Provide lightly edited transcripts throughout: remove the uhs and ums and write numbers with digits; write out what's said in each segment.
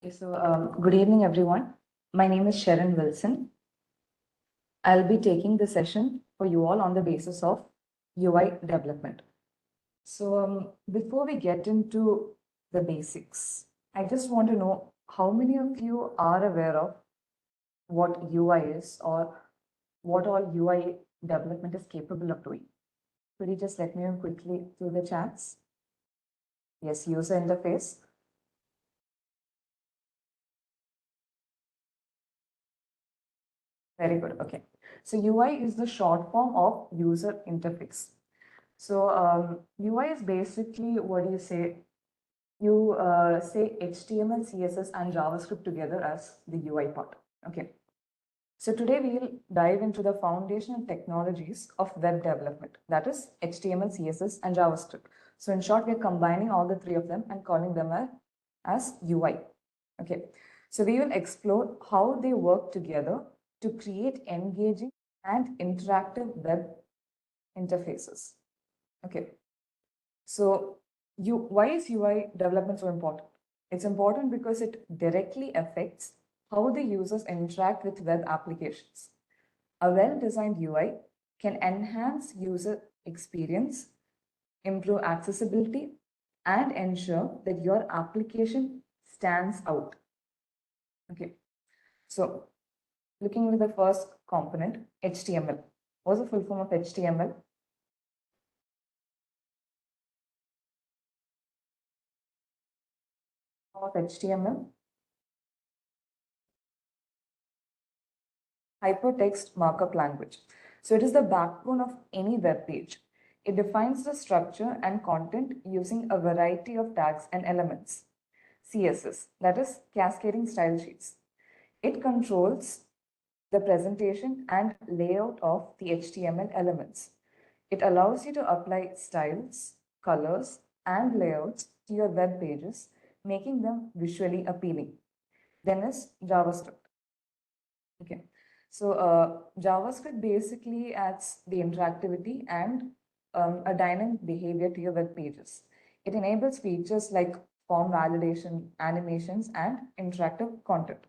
Good evening, everyone. My name is Sharon Wilson. I'll be taking the session for you all on the basis of UI development. Before we get into the basics, I just want to know how many of you are aware of what UI is or what all UI development is capable of doing. Could you just let me know quickly through the chats? Yes, user interface. Very good. Okay. So UI is the short form of user interface. So UI is basically, what do you say? You say HTML, CSS, and JavaScript together as the UI part. Okay. So today we'll dive into the foundational technologies of web development. That is HTML, CSS, and JavaScript. So in short, we're combining all the three of them and calling them as UI. Okay. So we will explore how they work together to create engaging and interactive web interfaces. Okay. So why is UI development so important? It's important because it directly affects how the users interact with web applications. A well-designed UI can enhance user experience, improve accessibility, and ensure that your application stands out. Okay. So looking at the first component, HTML. What's the full form of HTML? Of HTML? Hypertext Markup Language. So it is the backbone of any web page. It defines the structure and content using a variety of tags and elements. CSS, that is Cascading Style Sheets. It controls the presentation and layout of the HTML elements. It allows you to apply styles, colors, and layouts to your web pages, making them visually appealing. Then is JavaScript. Okay. So JavaScript basically adds the interactivity and a dynamic behavior to your web pages. It enables features like form validation, animations, and interactive content.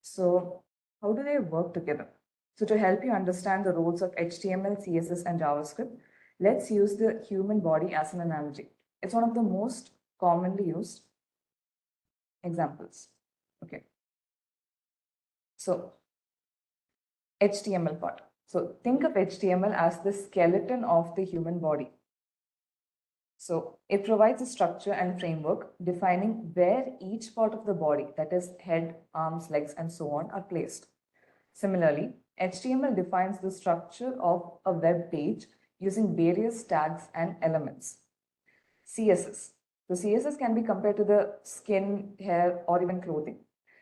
So how do they work together? So to help you understand the roles of HTML, CSS, and JavaScript, let's use the human body as an analogy. It's one of the most commonly used examples. Okay. So HTML part. So think of HTML as the skeleton of the human body. So it provides a structure and framework defining where each part of the body, that is head, arms, legs, and so on, are placed. Similarly, HTML defines the structure of a web page using various tags and elements. CSS. So CSS can be compared to the skin, hair, or even clothing.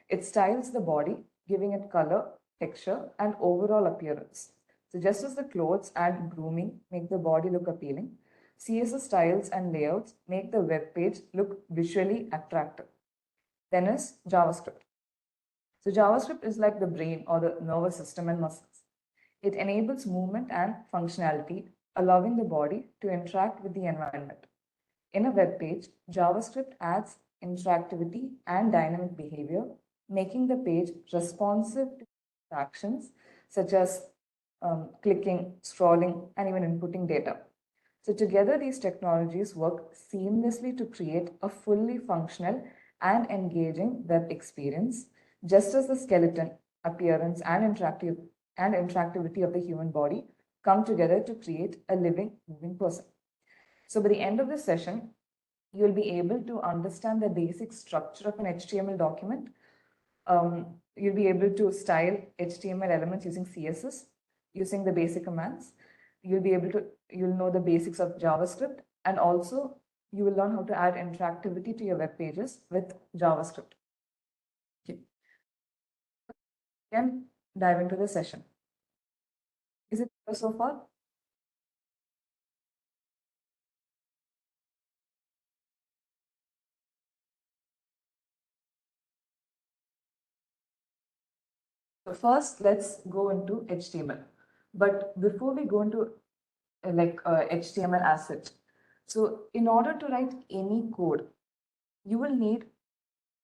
It styles the body, giving it color, texture, and overall appearance. So just as the clothes and grooming make the body look appealing, CSS styles and layouts make the web page look visually attractive. Then is JavaScript. So JavaScript is like the brain or the nervous system and muscles. It enables movement and functionality, allowing the body to interact with the environment. In a web page, JavaScript adds interactivity and dynamic behavior, making the page responsive to actions such as clicking, scrolling, and even inputting data. So together, these technologies work seamlessly to create a fully functional and engaging web experience, just as the skeleton, appearance, and interactivity of the human body come together to create a living, moving person. So by the end of this session, you'll be able to understand the basic structure of an HTML document. You'll be able to style HTML elements using CSS, using the basic commands. You'll know the basics of JavaScript, and also you will learn how to add interactivity to your web pages with JavaScript. Okay. Then dive into the session. Is it clear so far? So first, let's go into HTML. But before we go into HTML as such, so in order to write any code, you will need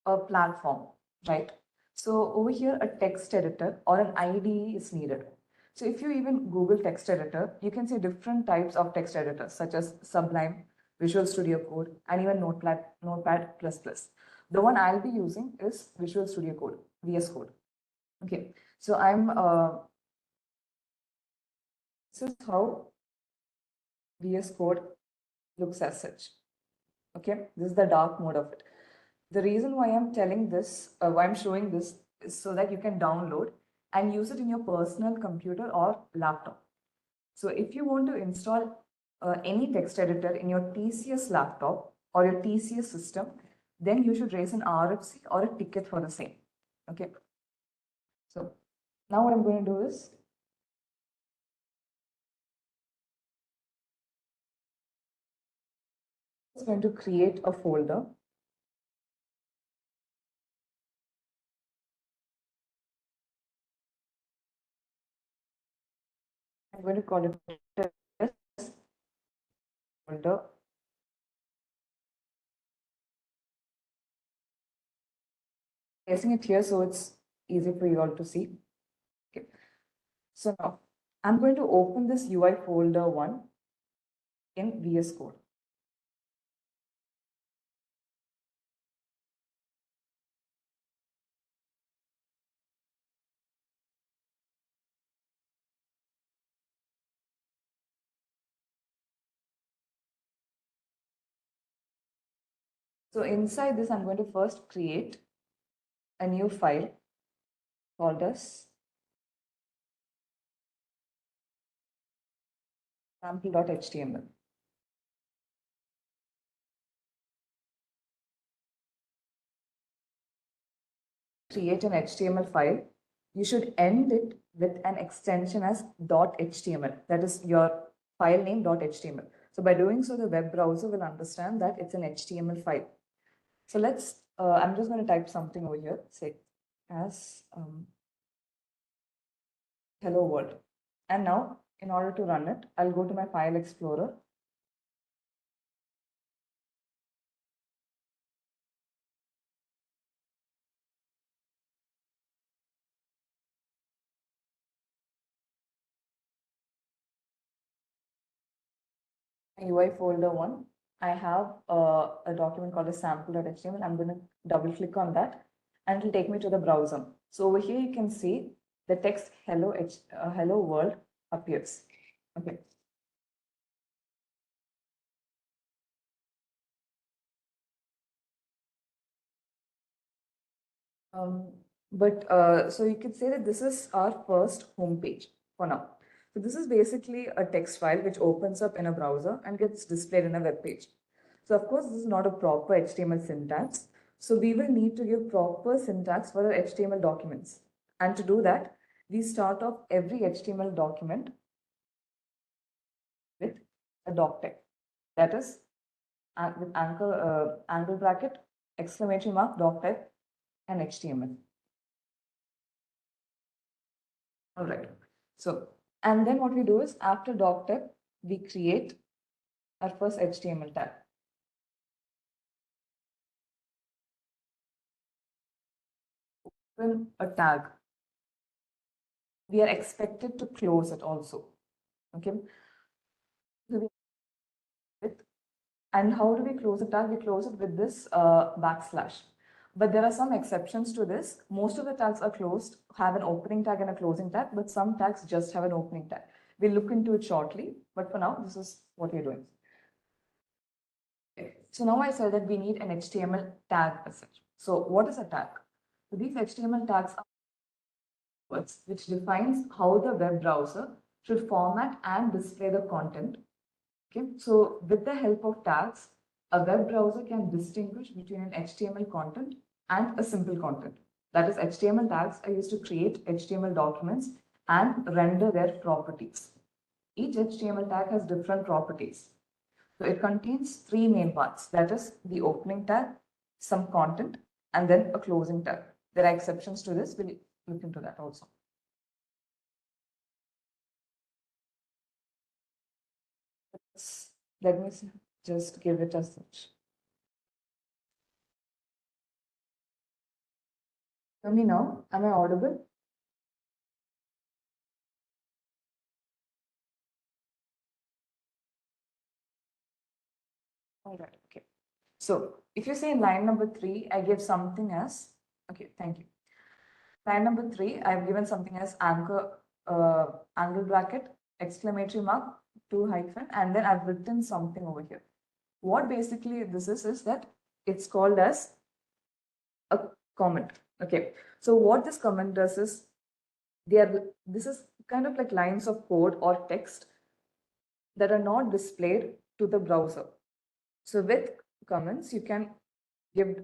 a platform, right? So over here, a text editor or an IDE is needed. So if you even Google text editor, you can see different types of text editors such as Sublime, Visual Studio Code, and even Notepad++. The one I'll be using is Visual Studio Code, VS Code. Okay, so this is how VS Code looks as such. Okay, this is the dark mode of it. The reason why I'm telling this, why I'm showing this is so that you can download and use it in your personal computer or laptop. So if you want to install any text editor in your TCS laptop or your TCS system, then you should raise an RFC or a ticket for the same. Okay. So now what I'm going to do is I'm going to create a folder. I'm going to call it test folder. Placing it here so it's easy for you all to see. Okay. So now I'm going to open this UI folder 1 in VS Code. So inside this, I'm going to first create a new file called as sample.html. Create an HTML file. You should end it with an extension as .html. That is your file name .html. So by doing so, the web browser will understand that it's an HTML file. So I'm just going to type something over here, say as hello world. And now in order to run it, I'll go to my file explorer. UI folder 1, I have a document called a sample.html. I'm going to double click on that and it will take me to the browser. So over here you can see the text hello world appears. Okay. So you could say that this is our first home page for now. So this is basically a text file which opens up in a browser and gets displayed in a web page. So of course, this is not a proper HTML syntax. So we will need to give proper syntax for our HTML documents. And to do that, we start off every HTML document with a doc tag. That is with angle bracket, exclamation mark, doc tag, and HTML. All right. So, and then what we do is after doc tag, we create our first HTML tag. Open a tag. We are expected to close it also. Okay. And how do we close a tag? We close it with this backslash. But there are some exceptions to this. Most of the tags are closed, have an opening tag and a closing tag, but some tags just have an opening tag. We'll look into it shortly, but for now, this is what we're doing. Okay. So now I said that we need an HTML tag as such. So what is a tag? So these HTML tags are words which defines how the web browser should format and display the content. Okay, so with the help of tags, a web browser can distinguish between an HTML content and a simple content. That is, HTML tags are used to create HTML documents and render their properties. Each HTML tag has different properties. So it contains three main parts. That is the opening tag, some content, and then a closing tag. There are exceptions to this. We'll look into that also. Let me just give it a search. Tell me now, am I audible? All right, okay. So if you say in line number 3, I give something as, okay, thank you. Line number 3, I've given something as angle bracket, exclamatory mark, 2 hyphen, and then I've written something over here. What basically this is that it's called as a comment. Okay, so what this comment does is this is kind of like lines of code or text that are not displayed to the browser. So with comments, you can give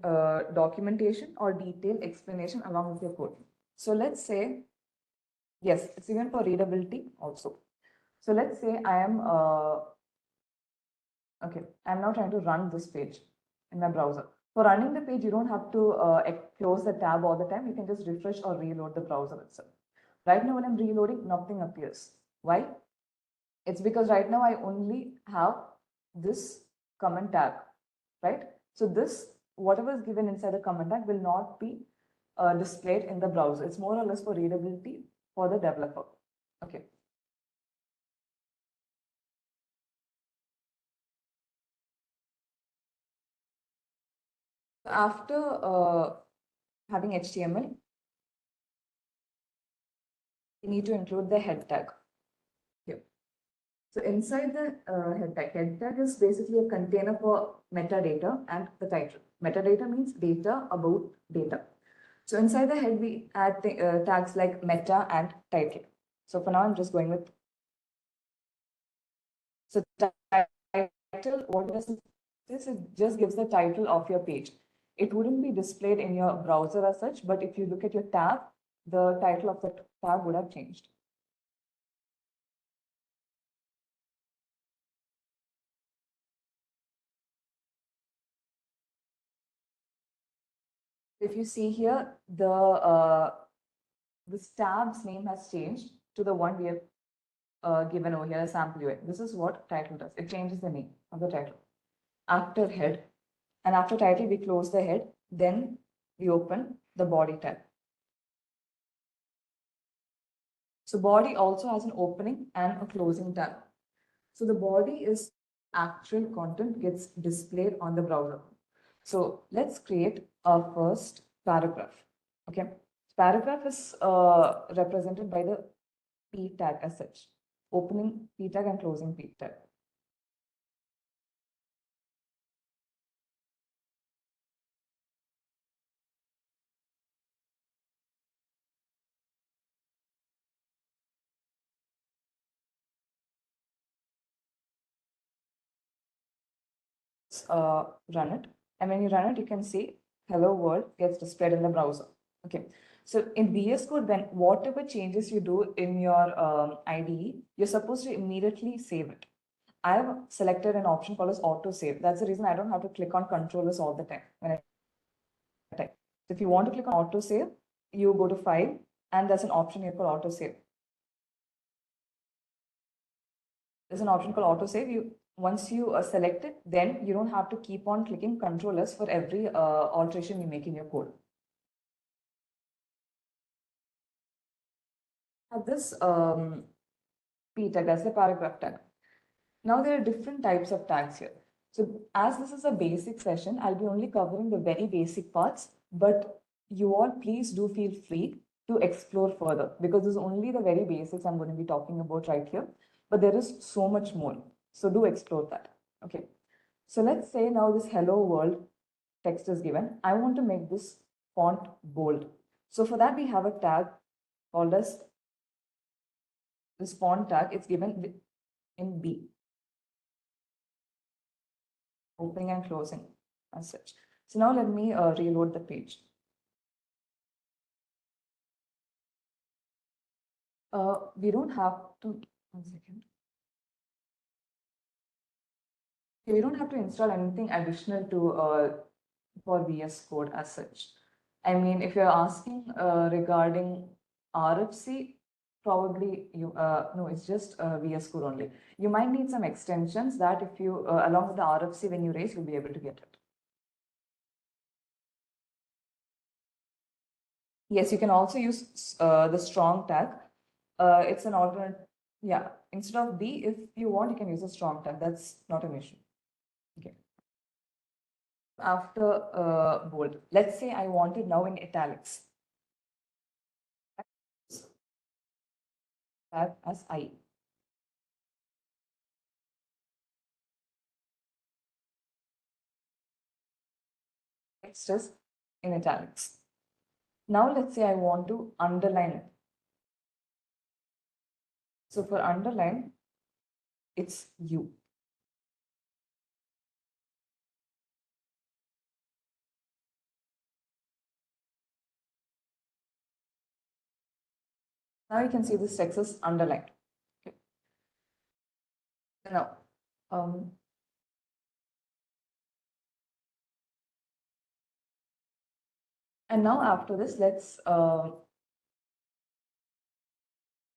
documentation or detailed explanation along with your code. So let's say, yes, it's even for readability also. So let's say I'm now trying to run this page in my browser. For running the page, you don't have to close the tab all the time. You can just refresh or reload the browser itself. Right now, when I'm reloading, nothing appears. Why? It's because right now I only have this comment tag, right? So this, whatever is given inside the comment tag will not be displayed in the browser. It's more or less for readability for the developer. Okay. After having HTML, we need to include the head tag. Here. So inside the head tag is basically a container for metadata and the title. Metadata means data about data. So inside the head, we add the, tags like meta and title. So for now, I'm just going with. So title, what does this? It just gives the title of your page. It wouldn't be displayed in your browser as such, but if you look at your tab, the title of the tab would have changed. If you see here, this tab's name has changed to the one we have given over here as sample UI. This is what title does. It changes the name of the title. After head, and after title, we close the head. Then we open the body tab. So body also has an opening and a closing tab. So the body is actual content gets displayed on the browser. So let's create our first paragraph. Okay, paragraph is represented by the p tag as such, opening p tag and closing p tag. Run it, and when you run it, you can see hello world gets displayed in the browser. Okay, so in VS Code, then whatever changes you do in your IDE, you're supposed to immediately save it. I have selected an option called as auto save. That's the reason I don't have to click on controllers all the time when I type. So if you want to click on auto save, you go to file and there's an option here called auto save. There's an option called auto save. Once you select it, then you don't have to keep on clicking controllers for every alteration you make in your code. Have this p tag as the paragraph tag. Now there are different types of tags here. So as this is a basic session, I'll be only covering the very basic parts, but you all please do feel free to explore further because this is only the very basics I'm going to be talking about right here, but there is so much more. So do explore that. Okay. So let's say now this hello world text is given. I want to make this font bold. So for that, we have a tag called as this font tag. It's given in B. Opening and closing as such. So now let me reload the page. We don't have to, 1 second. We don't have to install anything additional to for VS Code as such. I mean, if you're asking regarding RFC, probably no, it's just VS Code only. You might need some extensions that if you, along with the RFC, when you raise, you'll be able to get it. Yes, you can also use the strong tag. It's an alternate. Yeah, instead of B, if you want, you can use a strong tag. That's not an issue. Okay. After bold, let's say I want it now in italics. Tag as I. Text is in italics. Now let's say I want to underline it. So for underline, it's U. Now you can see this text is underlined. Okay. Now, and now after this, let's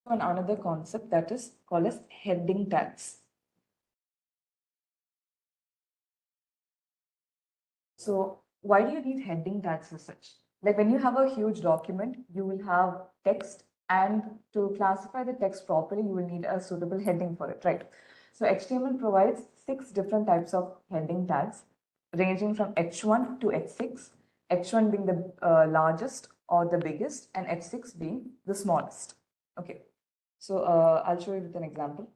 on another concept that is called as heading tags. So why do you need heading tags as such? Like when you have a huge document, you will have text, and to classify the text properly, you will need a suitable heading for it, right? So HTML provides 6 different types of heading tags ranging from H1 to H6, H1 being the largest or the biggest, and H6 being the smallest. Okay, so I'll show you with an example.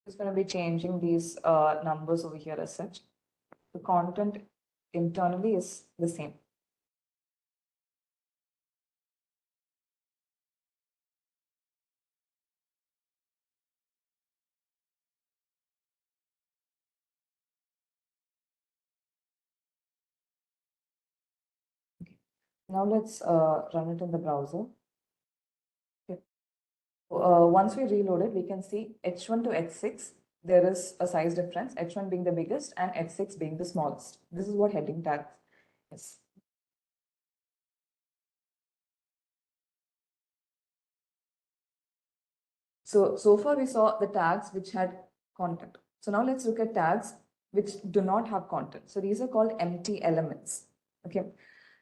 It's going to be changing these numbers over here as such. The content internally is the same. Okay. Now let's run it in the browser. Okay. Once we reload it, we can see H1 to H6. There is a size difference, H1 being the biggest and H6 being the smallest. This is what heading tag is. So far we saw the tags which had content. So now let's look at tags which do not have content. So these are called empty elements. Okay.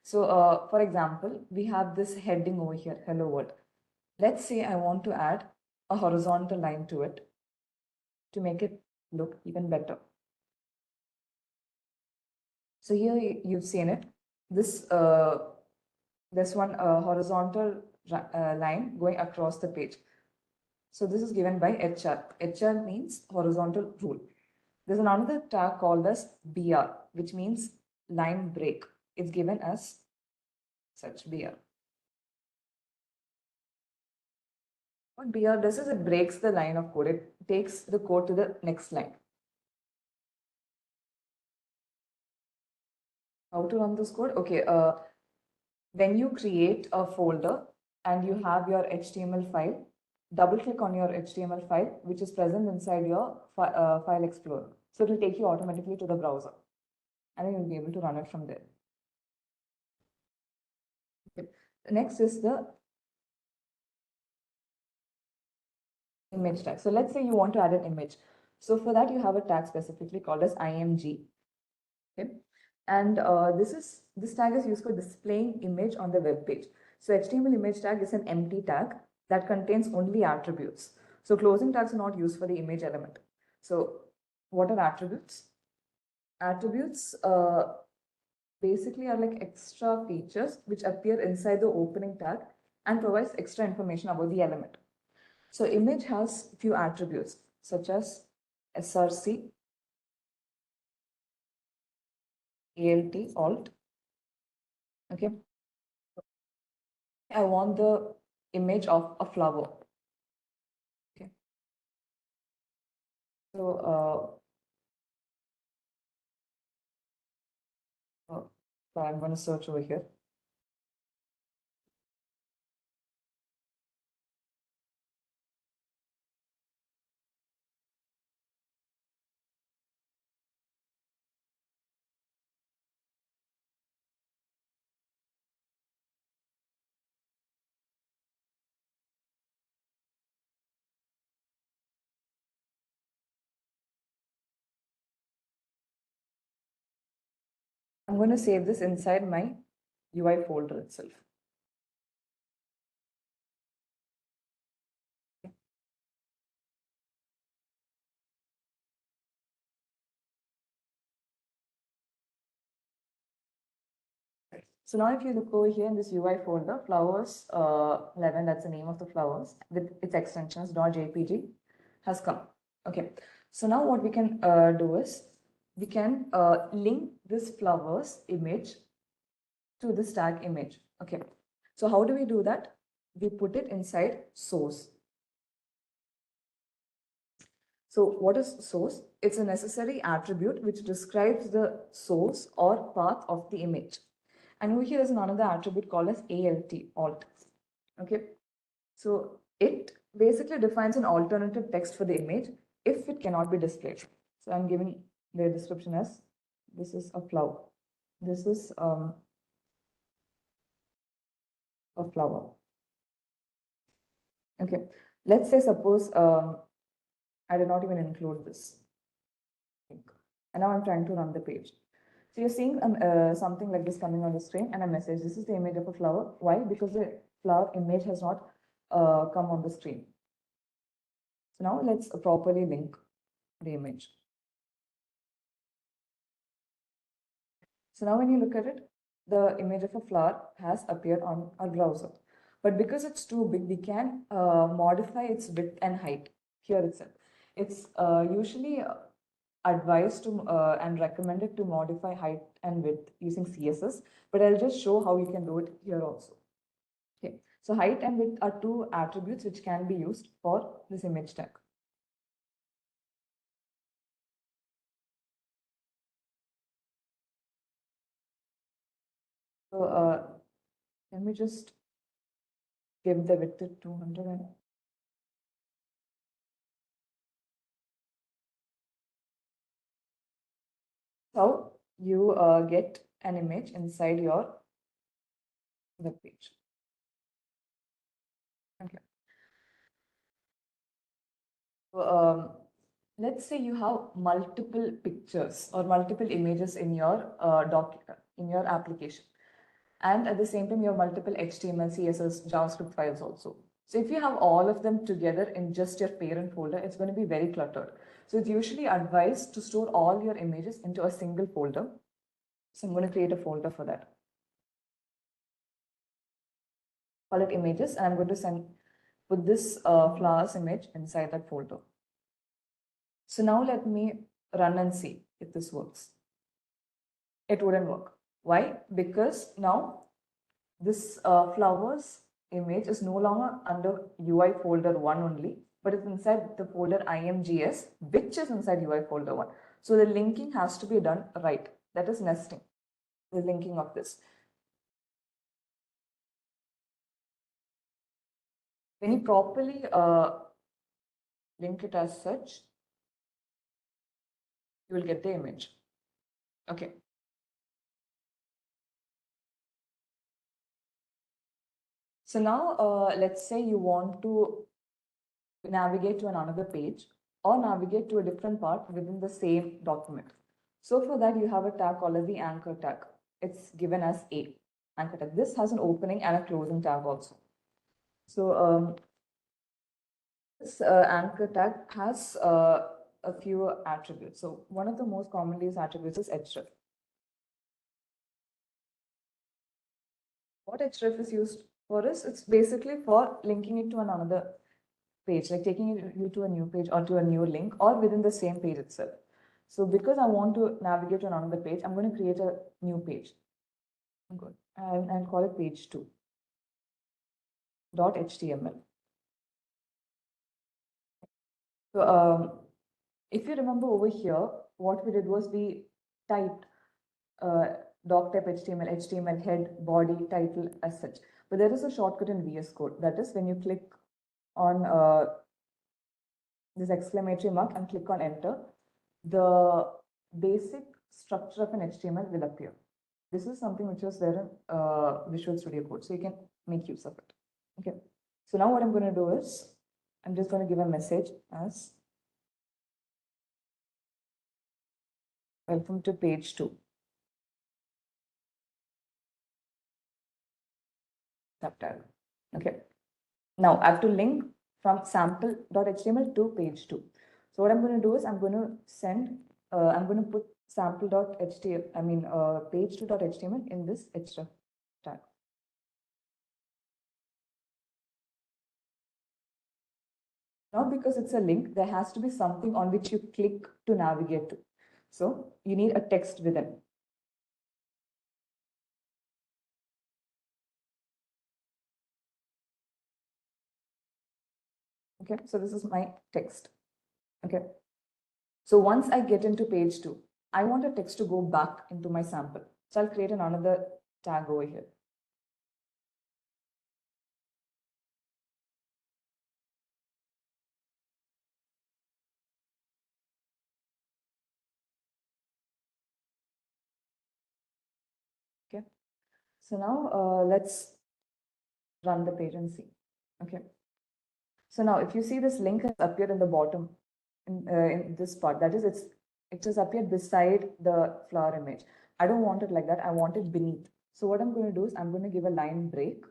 So for example, we have this heading over here, hello world. Let's say I want to add a horizontal line to it to make it look even better. So here you've seen it. This one horizontal line going across the page. So this is given by HR. HR means horizontal rule. There's another tag called as BR, which means line break. It's given as such BR. What BR does is it breaks the line of code. It takes the code to the next line. How to run this code? Okay. When you create a folder and you have your HTML file, double click on your HTML file, which is present inside your file explorer. So it will take you automatically to the browser and then you'll be able to run it from there. Okay. Next is the image tag. So let's say you want to add an image. So for that, you have a tag specifically called as img. Okay. And this tag is used for displaying image on the web page. So HTML image tag is an empty tag that contains only attributes. So closing tags are not used for the image element. So what are attributes? Attributes basically are like extra features which appear inside the opening tag and provides extra information about the element. So image has few attributes such as src, alt. Okay. I want the image of a flower. So, I'm going to search over here. I'm going to save this inside my UI folder itself. So now if you look over here in this UI folder, flowers 11, that's the name of the flowers with its extensions .jpg has come. Okay. So now what we can do is we can link this flowers image to this tag image. Okay. So how do we do that? We put it inside source. So what is source? It's a necessary attribute which describes the source or path of the image. And over here is another attribute called as alt. Okay. So it basically defines an alternative text for the image if it cannot be displayed. So I'm giving the description as this is a flower. This is a flower. Okay. Let's say suppose I did not even include this. And now I'm trying to run the page. So you're seeing something like this coming on the screen and a message. This is the image of a flower. Why? Because the flower image has not come on the screen. So now let's properly link the image. So now when you look at it, the image of a flower has appeared on our browser. But because it's too big, we can modify its width and height here itself. It's usually advised to and recommended to modify height and width using CSS, but I'll just show how you can do it here also. Okay, so height and width are two attributes which can be used for this image tag. So let me just give the width to 200 and how you get an image inside your web page. Okay. So, let's say you have multiple pictures or multiple images in your in your application, and at the same time you have multiple HTML, CSS, JavaScript files also. So if you have all of them together in just your parent folder, it's going to be very cluttered. So it's usually advised to store all your images into a single folder. So I'm going to create a folder for that. Call it images, and I'm going to put this flowers image inside that folder. So now let me run and see if this works. It wouldn't work. Why? Because now this flowers image is no longer under UI folder 1 only, but it's inside the folder imgs, which is inside UI folder 1. So the linking has to be done right. That is nesting, the linking of this. When you properly link it as such, you will get the image. Okay. So now let's say you want to navigate to another page or navigate to a different part within the same document. So for that, you have a tag called as the anchor tag. It's given as A, anchor tag. This has an opening and a closing tag also. So this anchor tag has a few attributes. So one of the most commonly used attributes is href. What href is used for is, it's basically for linking it to another page, like taking you to a new page or to a new link or within the same page itself. So because I want to navigate to another page, I'm going to create a new page. Good. And call it page 2 .html. So If you remember over here, what we did was we typed doc type HTML, HTML head, body, title as such. But there is a shortcut in VS Code. That is when you click on this exclamatory mark and click on enter, the basic structure of an HTML will appear. This is something which was there in Visual Studio Code, so you can make use of it. Okay. So now what I'm going to do is, I'm just going to give a message as welcome to page 2. Subtitle. Okay. Now I have to link from sample.html to page 2. So what I'm going to do is I'm going to send, I'm going to put sample.html, page2.html in this href tag. Now, because it's a link, there has to be something on which you click to navigate to. So you need a text within. Okay, so this is my text. Okay. So once I get into page 2, I want a text to go back into my sample. So I'll create another tag over here. Okay. So now let's run the page and see. Okay. So now if you see, this link has appeared in the bottom in this part, that is it has appeared beside the flower image. I don't want it like that. I want it beneath. So what I'm going to do is I'm going to give a line break.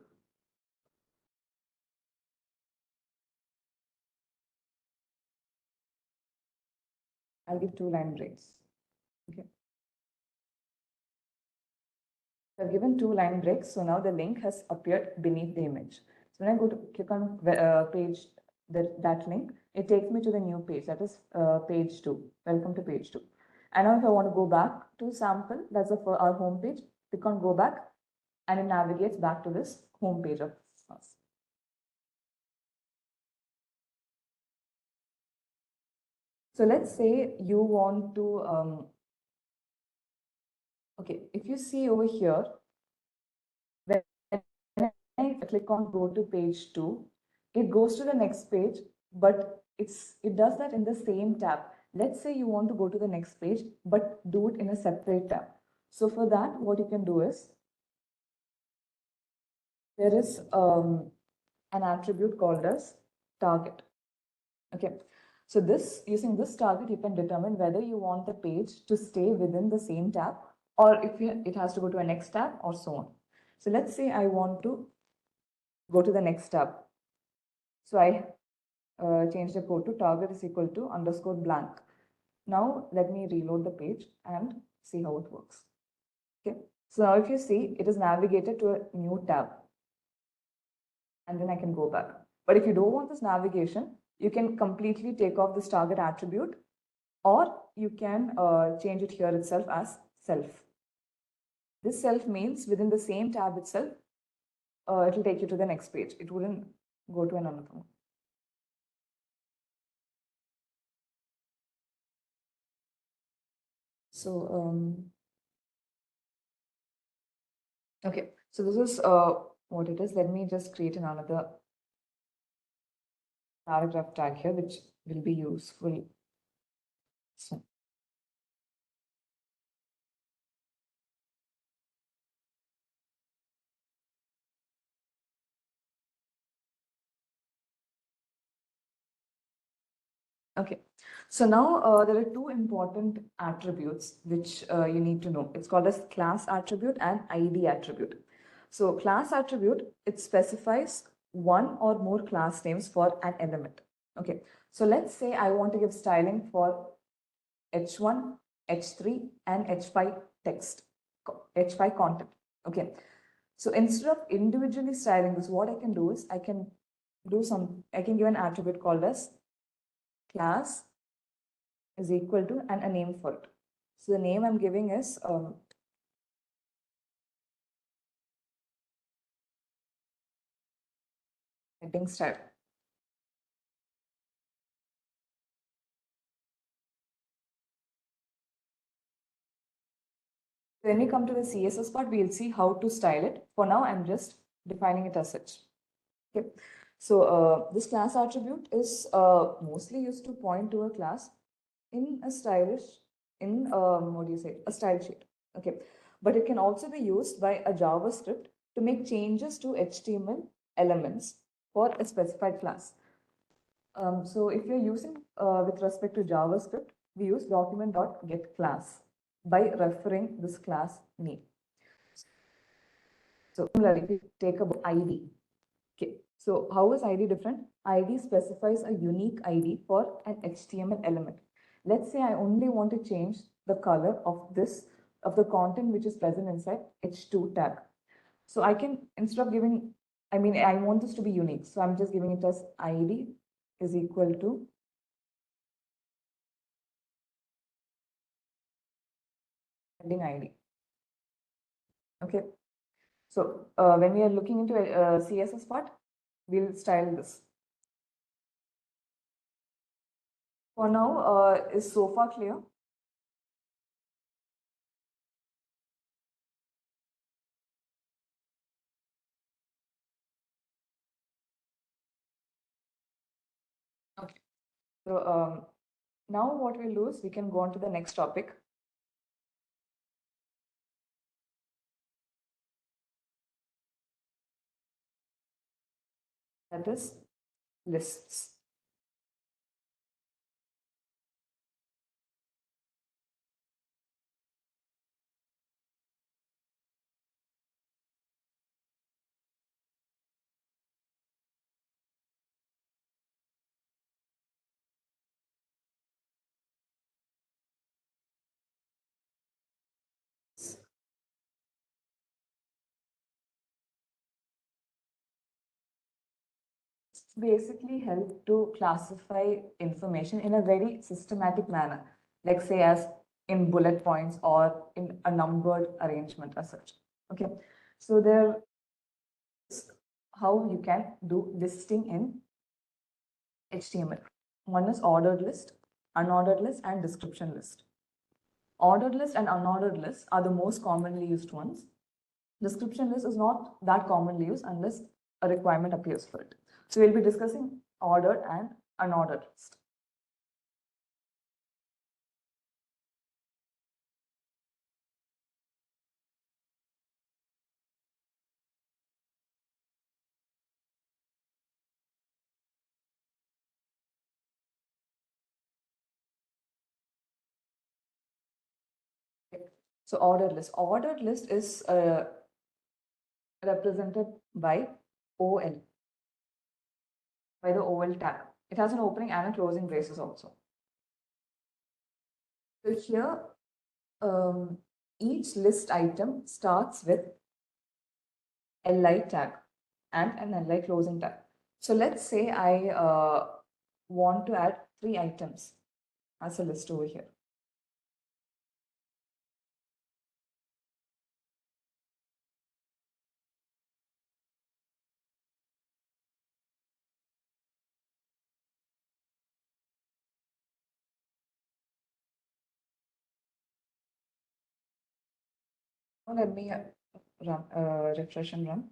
I'll give 2 line breaks. Okay. So I've given 2 line breaks. So now the link has appeared beneath the image. So when I go to click on page, that link, it takes me to the new page, that is page 2. Welcome to page 2. And now if I want to go back to sample, that's our home page, click on go back, and it navigates back to this home page of us. So let's say you want to, okay, if you see over here, when I click on go to page 2, it goes to the next page, but it does that in the same tab. Let's say you want to go to the next page, but do it in a separate tab. So for that, what you can do is, there is an attribute called as target. Okay. So using this target, you can determine whether you want the page to stay within the same tab, or if it has to go to a next tab, or so on. So let's say I want to go to the next tab. So I change the code to target is equal to underscore blank. Now let me reload the page and see how it works. Okay. So now if you see, it is navigated to a new tab, and then I can go back. But if you don't want this navigation, you can completely take off this target attribute, or you can change it here itself as self. This self means within the same tab itself, it will take you to the next page. It wouldn't go to another one. So, okay, so this is what it is. Let me just create another paragraph tag here, which will be useful. So, okay, so now there are 2 important attributes which you need to know. It's called as class attribute and ID attribute. So class attribute, it specifies 1 or more class names for an element. Okay, so let's say I want to give styling for H1, H3, and H5 text, H5 content. Okay, so instead of individually styling this, what I can do is I can give an attribute called as class is equal to and a name for it. So the name I'm giving is heading style. When we come to the CSS part, we'll see how to style it. For now, I'm just defining it as such. Okay. So this class attribute is mostly used to point to a class in a stylish, what do you say, a style sheet. Okay. But it can also be used by a JavaScript to make changes to HTML elements for a specified class. So if you're using with respect to JavaScript, we use document.getClass by referring this class name. So similarly, if you take about ID, okay. So how is ID different? ID specifies a unique ID for an HTML element. Let's say I only want to change the color of the content which is present inside H2 tag. So I can, instead of giving, I want this to be unique. So I'm just giving it as ID is equal to heading ID. Okay. So when we are looking into a CSS part, we'll style this. For now, is so far clear? Okay. So now what we'll do is we can go on to the next topic. That is lists. Basically help to classify information in a very systematic manner, like say as in bullet points or in a numbered arrangement as such. Okay, so there is how you can do listing in HTML. One is ordered list, unordered list, and description list. Ordered list and unordered list are the most commonly used ones. Description list is not that commonly used unless a requirement appears for it. So we'll be discussing ordered and unordered list. So ordered list is represented by OL, by the OL tag. It has an opening and a closing braces also. So here, each list item starts with LI tag and an LI closing tag. So let's say I want to add 3 items as a list over here. Now let me refresh and run.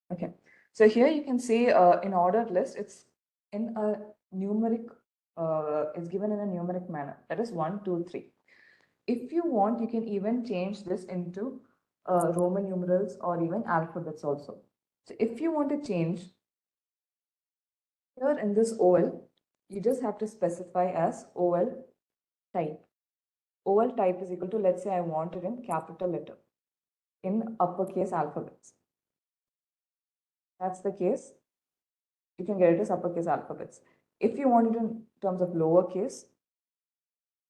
Okay, so here you can see in ordered list, it's in a numeric, it's given in a numeric manner. That is 1, 2, 3. If you want, you can even change this into Roman numerals or even alphabets also. So if you want to change here in this OL, you just have to specify as OL type. OL type is equal to, let's say I want it in capital letter, in uppercase alphabets. That's the case. You can get it as uppercase alphabets. If you want it in terms of lowercase,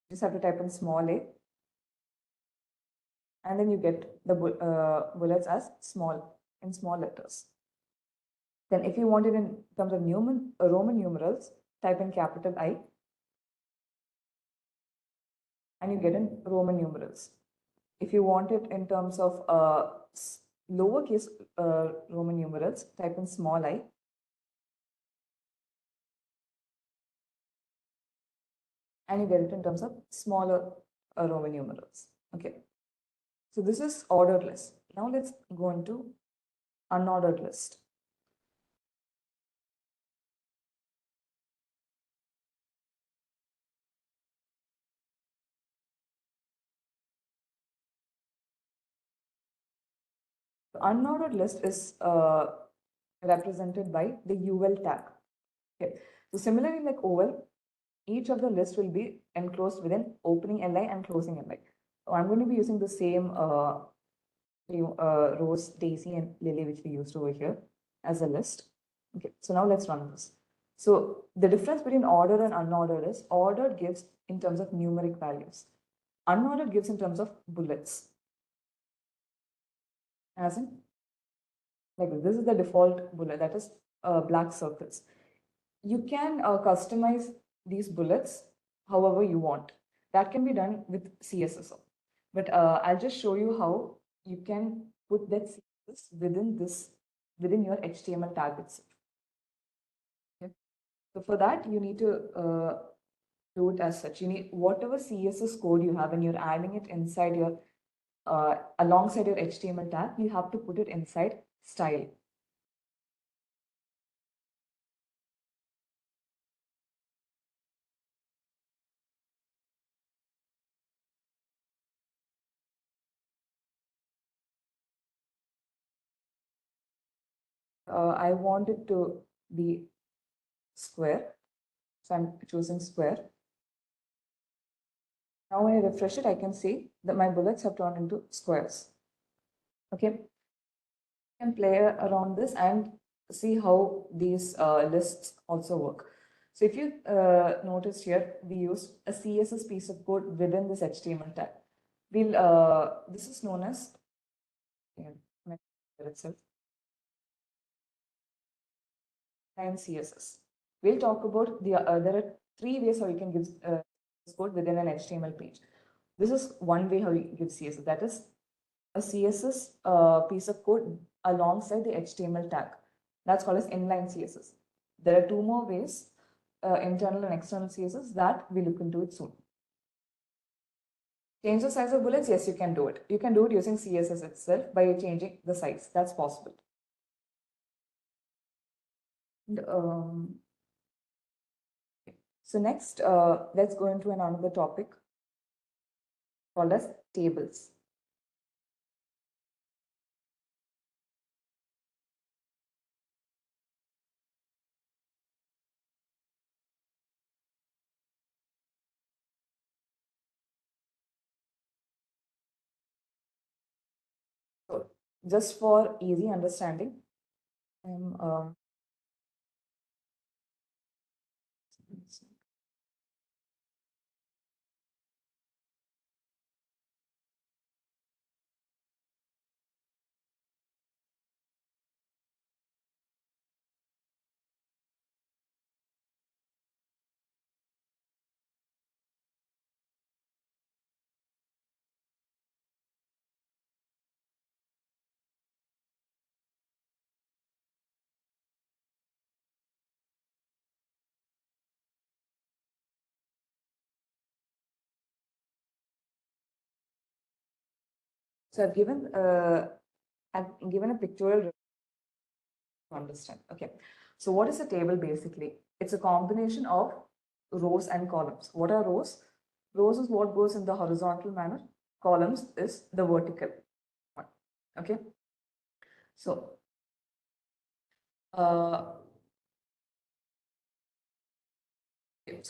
you just have to type in small a, and then you get the bullets as small, in small letters. Then if you want it in terms of Roman numerals, type in capital I, and you get in Roman numerals. If you want it in terms of lowercase Roman numerals, type in small I, and you get it in terms of smaller Roman numerals. Okay. So this is ordered list. Now let's go into unordered list. The unordered list is represented by the UL tag. Okay. So similarly, like OL, each of the list will be enclosed within opening li and closing li. So I'm going to be using the same Rose, Daisy, and Lily, which we used over here as a list. Okay, so now let's run this. So the difference between ordered and unordered is ordered gives in terms of numeric values. Unordered gives in terms of bullets. As in, like this is the default bullet, that is black circles. You can customize these bullets however you want. That can be done with CSS. But I'll just show you how you can put that CSS within your HTML tag itself. Okay. So for that, you need to do it as such. You need whatever CSS code you have and you're adding it inside your alongside your HTML tag, you have to put it inside style. I want it to be square. So I'm choosing square. Now when I refresh it, I can see that my bullets have turned into squares. Okay. You can play around this and see how these lists also work. So if you notice here, we use a CSS piece of code within this HTML tag. This is known as itself. And CSS. We'll talk about there are 3 ways how you can give this code within an HTML page. This is one way how you give CSS. That is a CSS piece of code alongside the HTML tag. That's called as inline CSS. There are 2 more ways, internal and external CSS, that we look into it soon. Change the size of bullets, yes, you can do it. You can do it using CSS itself by changing the size. That's possible. And, so next, let's go into another topic called as tables. So just for easy understanding, I'm So I've given a pictorial to understand. Okay. So what is a table basically? It's a combination of rows and columns. What are rows? Rows is what goes in the horizontal manner. Columns is the vertical one. Okay. So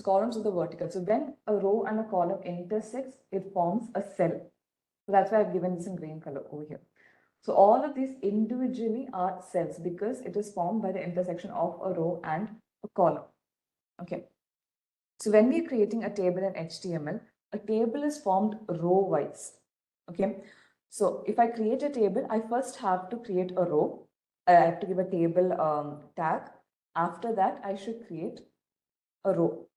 columns is the vertical. So when a row and a column intersects, it forms a cell. So that's why I've given this in green color over here. So all of these individually are cells because it is formed by the intersection of a row and a column. Okay. So when we're creating a table in HTML, a table is formed row-wise. Okay. So if I create a table, I first have to create a row. I have to give a table tag. After that, I should create a row.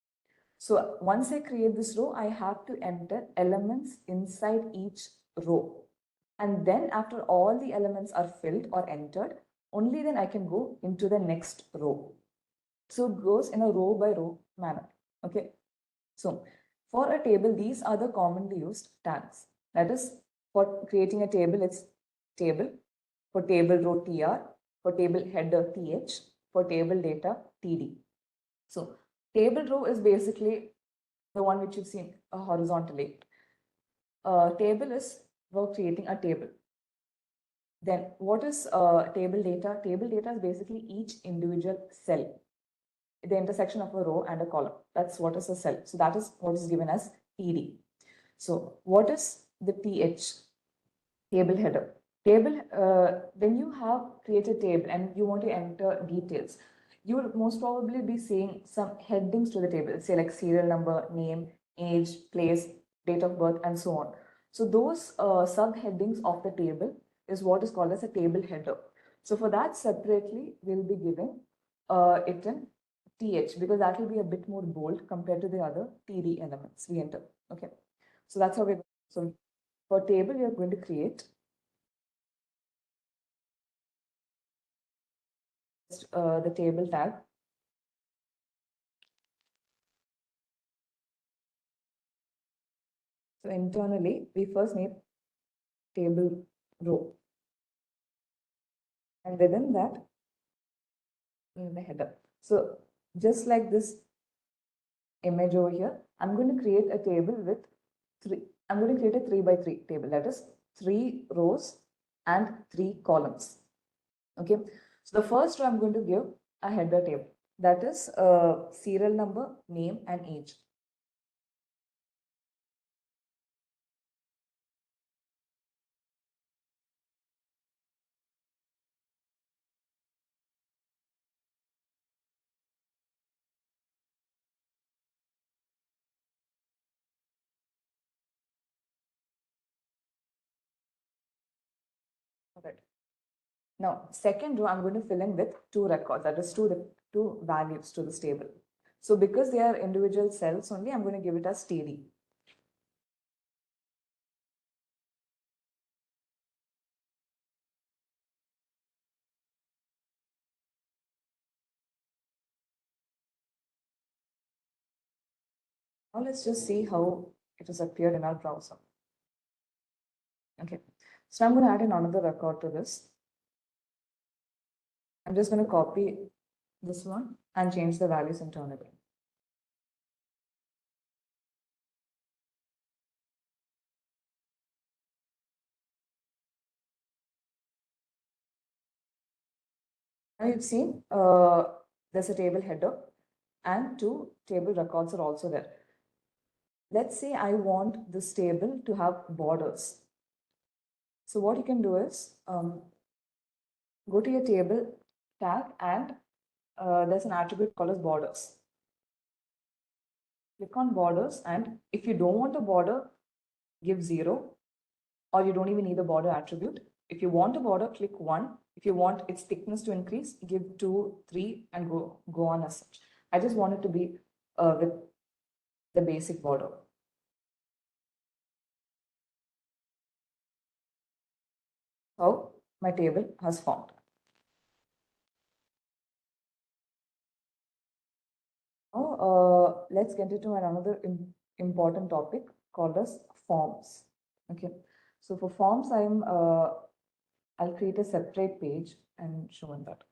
So once I create this row, I have to enter elements inside each row. And then after all the elements are filled or entered, only then I can go into the next row. So it goes in a row by row manner. Okay. So for a table, these are the commonly used tags. That is For creating a table, it's table. For table row, tr. For table header, th. For table data, td. So table row is basically the one which you've seen horizontally. Table is for creating a table. Then what is table data? Table data is basically each individual cell, the intersection of a row and a column. That's what is a cell. So that is what is given as TD. So what is the TH? Table header. Table, when you have created table and you want to enter details, you will most probably be seeing some headings to the table, say like serial number, name, age, place, date of birth, and so on. So those subheadings of the table is what is called as a table header. So for that separately, we'll be giving it in TH because that will be a bit more bold compared to the other TD elements we enter. Okay, so that's how we're. So for table, we are going to create the table tag. So internally, we first need table row. And within that, the header. So just like this image over here, I'm going to create a table with I'm going to create a 3 by 3 table. That is 3 rows and 3 columns. Okay. So the first row, I'm going to give a header table. That is serial number, name, and age. Okay. Now, second row, I'm going to fill in with 2 records, that is two values to this table. So because they are individual cells only, I'm going to give it as TD. Now let's just see how it has appeared in our browser. Okay, so I'm going to add in another record to this. I'm just going to copy this one and change the values internally. Now you've seen there's a table header and 2 table records are also there. Let's say I want this table to have borders. So what you can do is go to your table tag and there's an attribute called as borders. Click on borders, and if you don't want a border, give 0, or you don't even need a border attribute. If you want a border, click 1. If you want its thickness to increase, give 2, 3, and go on as such. I just want it to be with the basic border. How my table has formed. Now, let's get into another important topic called as forms. Okay, so for forms, I'll create a separate page and show in that.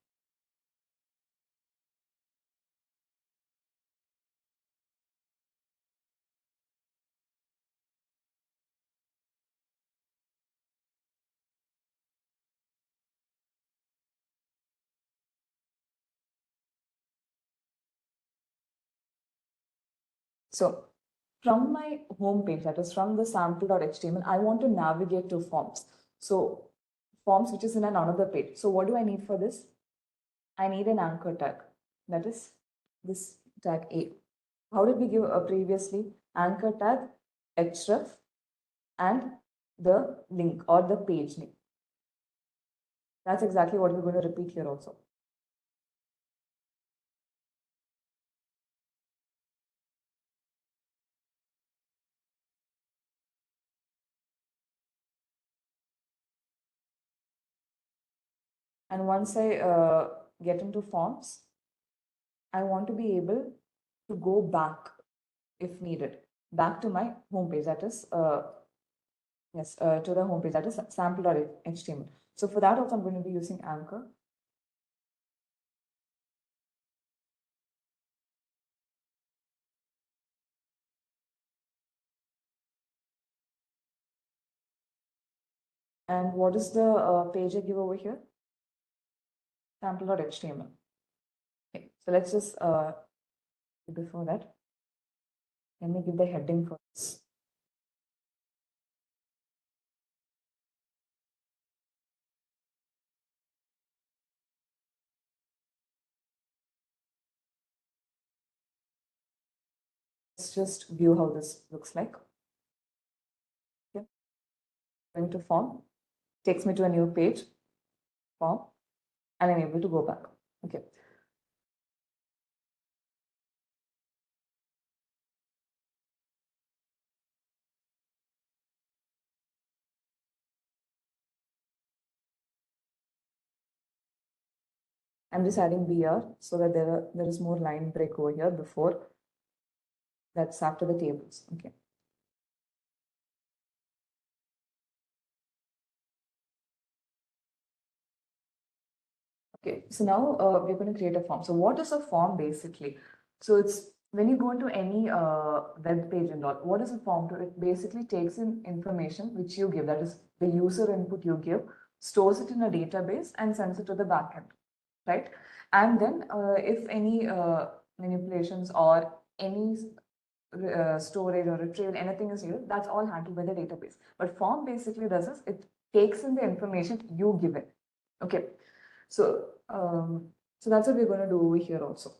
So from my home page, that is from the sample.html, I want to navigate to forms. So forms, which is in another page. So what do I need for this? I need an anchor tag. That is this tag A. How did we give previously? Anchor tag, href, and the link or the page name. That's exactly what we're going to repeat here also. And once I get into forms, I want to be able to go back if needed, back to my home page. That is Yes, to the homepage, that is sample.html. So for that also, I'm going to be using Anchor. And what is the page I give over here? Sample.html. Okay, so let's just, before that, let me give the heading for this. Let's just view how this looks like. Okay. Going to form, takes me to a new page, form, and I'm able to go back. Okay. I'm just adding BR so that there is more line break over here before that's after the tables. Okay. Okay, so now we're going to create a form. So what is a form basically? So it's when you go into any web page and all, what is a form to? It basically takes in information which you give, that is the user input you give, stores it in a database and sends it to the backend, right? And then if any manipulations or any storage or retrieval, anything is here, that's all handled by the database. But form basically does is it takes in the information you give it. Okay. So, so that's what we're going to do over here also.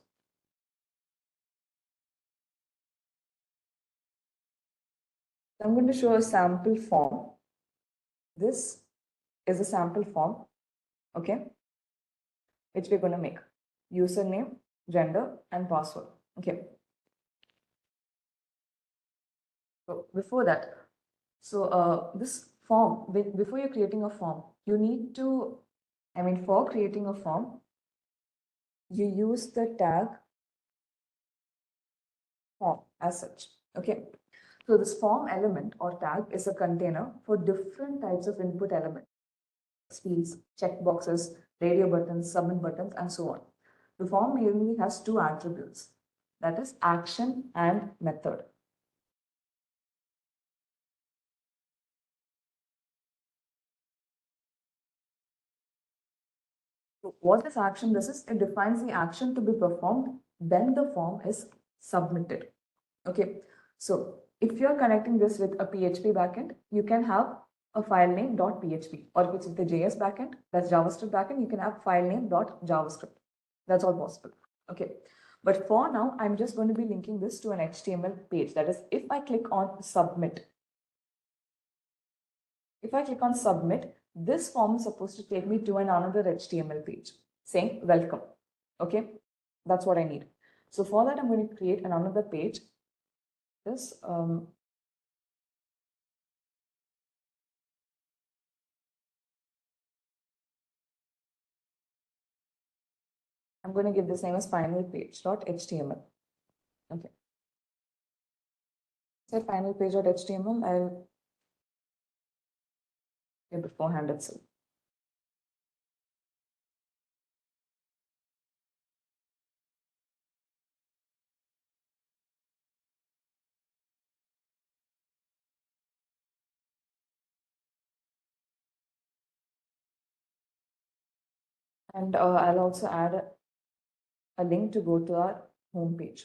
I'm going to show a sample form. This is a sample form, okay, which we're going to make. Username, gender, and password. Okay. So before that, so this form, before you're creating a form, you need to, for creating a form, you use the tag form as such. Okay. So this form element or tag is a container for different types of input elements, fields, checkboxes, radio buttons, submit buttons, and so on. The form mainly has two attributes, that is action and method. So what this action does is it defines the action to be performed when the form is submitted. Okay, so if you're connecting this with a PHP backend, you can have a file name .php, or if it's with the JS backend, that's JavaScript backend, you can have file name .javascript. That's all possible. Okay, but for now, I'm just going to be linking this to an HTML page. That is, if I click on submit, this form is supposed to take me to another HTML page saying welcome. Okay, that's what I need. So for that, I'm going to create another page. This I'm going to give this name as final page.html. Okay. Say final page.html. I'll give beforehand itself. And I'll also add a link to go to our home page.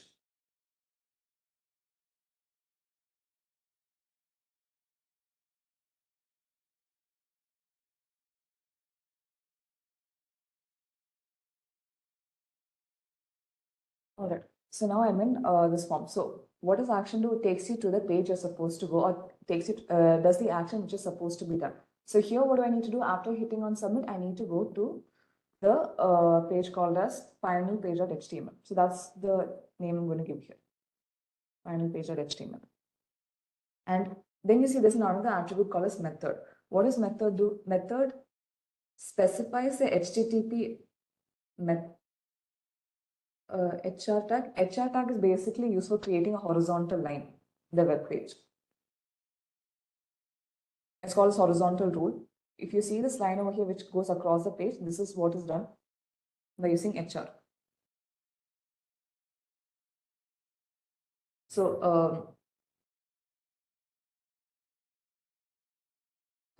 All right. So now I'm in this form. So what does action do? It takes you to the page you're supposed to go, or takes you does the action which is supposed to be done. So here, what do I need to do after hitting on submit? I need to go to the page called as final page.html. So that's the name I'm going to give here. Final page.html. And then you see there's another attribute called as method. What does method do? Method specifies the HTTP HR tag. HR tag is basically used for creating a horizontal line in the web page. It's called horizontal rule. If you see this line over here, which goes across the page, this is what is done by using HR. So,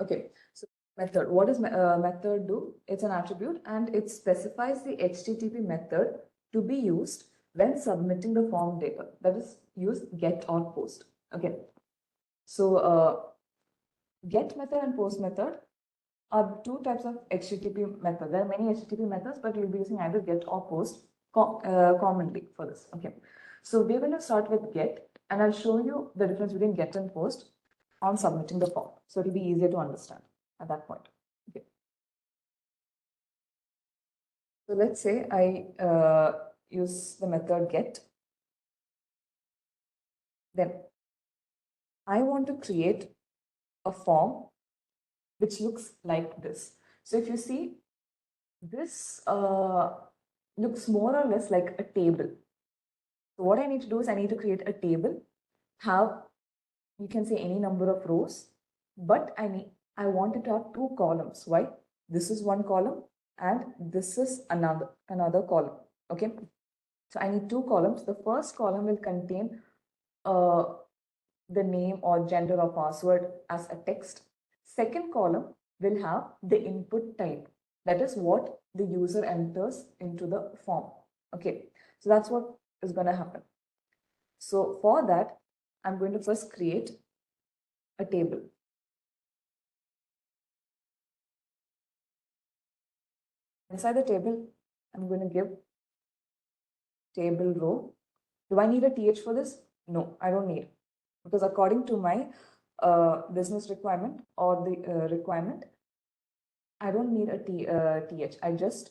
okay. So method, what does method do? It's an attribute and it specifies the HTTP method to be used when submitting the form data. That is, use get or post. Okay. So get method and post method are two types of HTTP method. There are many HTTP methods, but you'll be using either get or post commonly for this. Okay. So we're going to start with get, and I'll show you the difference between get and post on submitting the form. So it'll be easier to understand at that point. Okay. So let's say I use the method get. Then I want to create a form which looks like this. So if you see, this looks more or less like a table. So what I need to do is I need to create a table, have, you can say any number of rows, but I want it to have two columns. Why? This is one column and this is another column. Okay. So I need two columns. The first column will contain the name or gender or password as a text. Second column will have the input type. That is what the user enters into the form. Okay. So that's what is going to happen. So for that, I'm going to first create a table. Inside the table, I'm going to give table row. Do I need a TH for this? No, I don't need, because according to my business requirement or the requirement, I don't need a TH. I just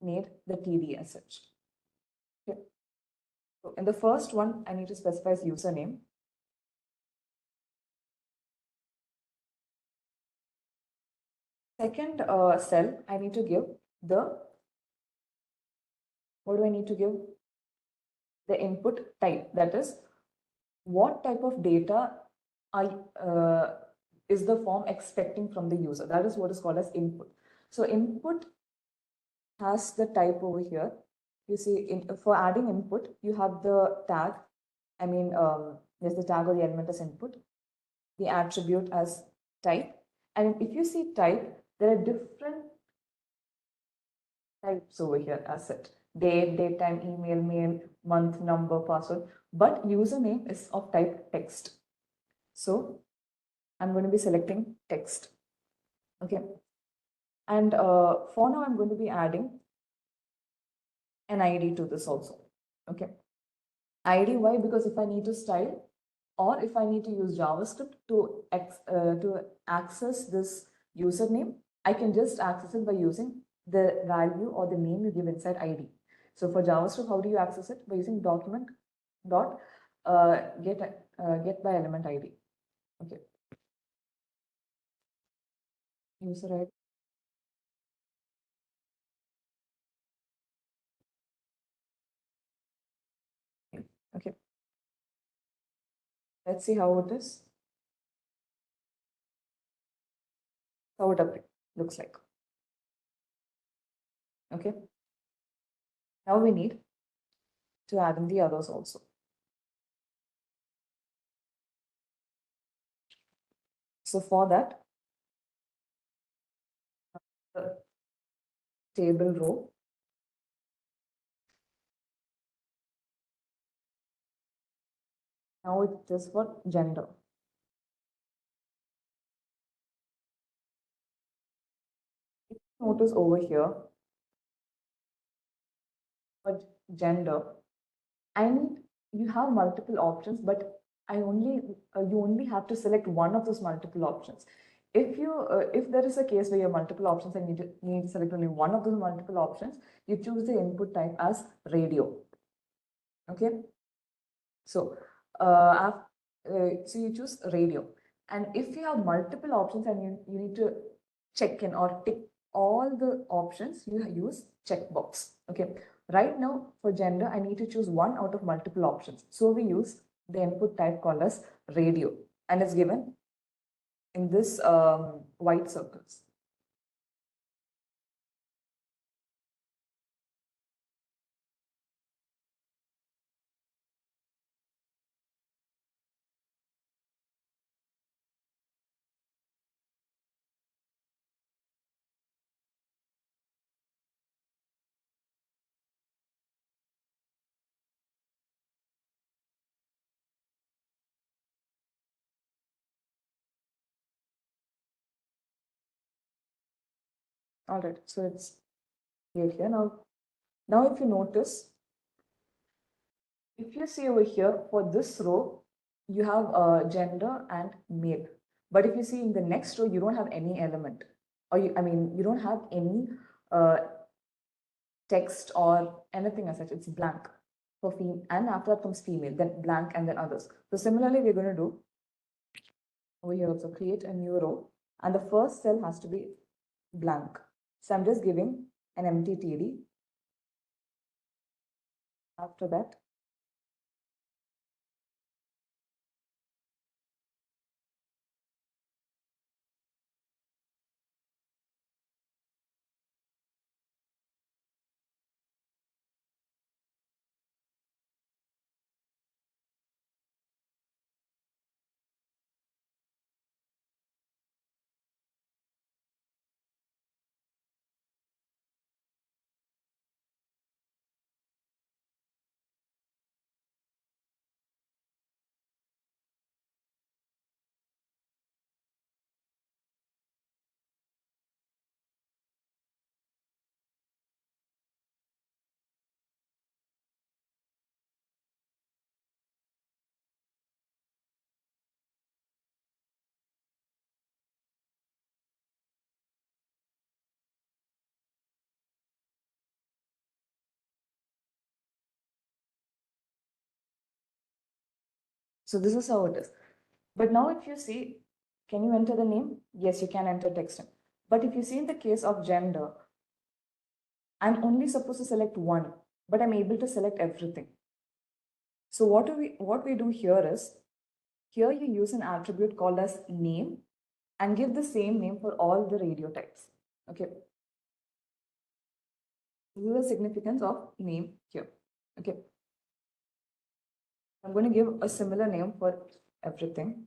need the TD as such. Okay. So in the first one, I need to specify as username. Second cell, I need to give the, what do I need to give? The input type. That is, what type of data is the form expecting from the user? That is what is called as input. So input has the type over here. You see, for adding input, you have the tag. I mean, there's the tag or the element as input, the attribute as type. And if you see type, there are different types over here as it. Date, date time, email, mail, month, number, password. But username is of type text. So I'm going to be selecting text. Okay. And for now, I'm going to be adding an ID to this also. Okay. ID, why? Because if I need to style or if I need to use JavaScript to access this username, I can just access it by using the value or the name you give inside ID. So for JavaScript, how do you access it? By using document dot get by element ID. Okay. User ID. Okay. Let's see how it is. How it looks like. Okay. Now we need to add in the others also. So for that, the table row, now it is for gender. Notice over here, for gender, and you have multiple options, but you only have to select one of those multiple options. If there is a case where you have multiple options and you need to select only one of those multiple options, you choose the input type as radio. Okay. So so you choose radio, and if you have multiple options and you need to check in or tick all the options, you use checkbox. Okay. Right now for gender, I need to choose one out of multiple options. So we use the input type called as radio, and it's given in this white circles. All right, so it's here now. Now, if you notice, if you see over here for this row, you have gender and male. But if you see in the next row, you don't have any element, or you don't have any uh, text or anything as such. It's blank for female, and after that comes female, then blank, and then others. So similarly, we're going to do over here also create a new row, and the first cell has to be blank. So I'm just giving an empty TD. After that, so this is how it is. But now if you see, can you enter the name? Yes, you can enter text. But if you see in the case of gender, I'm only supposed to select one, but I'm able to select everything. So what we do here is, here you use an attribute called as name and give the same name for all the radio types. Okay. This is the significance of name here. Okay. I'm going to give a similar name for everything.